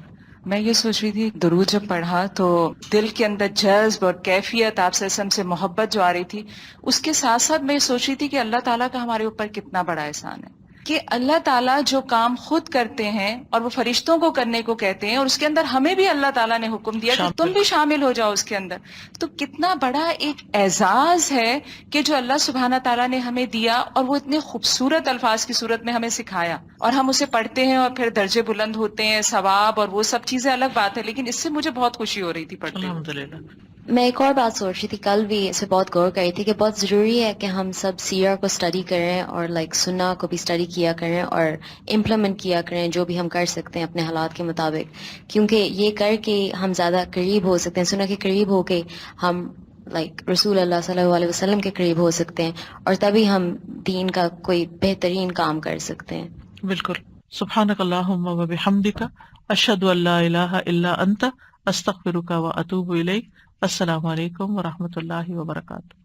میں یہ سوچ رہی تھی درود جب پڑھا تو دل کے اندر جذب اور کیفیت آپ صلی اللہ علیہ وسلم سے محبت جو آ رہی تھی، اس کے ساتھ ساتھ میں یہ سوچ رہی تھی کہ اللہ تعالیٰ کا ہمارے اوپر کتنا بڑا احسان ہے کہ اللہ تعالیٰ جو کام خود کرتے ہیں اور وہ فرشتوں کو کرنے کو کہتے ہیں، اور اس کے اندر ہمیں بھی اللہ تعالیٰ نے حکم دیا کہ تم بھی شامل ہو جاؤ اس کے اندر. تو کتنا بڑا ایک اعزاز ہے کہ جو اللہ سبحانہ تعالیٰ نے ہمیں دیا، اور وہ اتنے خوبصورت الفاظ کی صورت میں ہمیں سکھایا، اور ہم اسے پڑھتے ہیں اور پھر درجے بلند ہوتے ہیں، ثواب اور وہ سب چیزیں الگ بات ہے، لیکن اس سے مجھے بہت خوشی ہو رہی تھی پڑھتے ہوئے. الحمدللہ. میں ایک اور بات سوچ رہی تھی، کل بھی اس پہ بہت غور کر رہی تھی کہ بہت ضروری ہے کہ ہم سب سیرہ کو اسٹڈی کریں اور سنہ کو بھی اسٹڈی کیا کریں اور امپلیمنٹ کیا کریں جو بھی ہم کر سکتے ہیں اپنے حالات کے مطابق، کیونکہ یہ کر کے ہم زیادہ قریب ہو سکتے ہیں، سنہ کے قریب ہو کے ہم رسول اللہ صلی اللہ علیہ وسلم کے قریب ہو سکتے ہیں، اور تبھی ہم دین کا کوئی بہترین کام کر سکتے ہیں. بالکل. سبحانک اللہم و بحمدک، اشہد ان لا الہ الا انت، استغفرک و اتوب الیک. السلام علیکم و رحمۃ اللہ وبرکاتہ.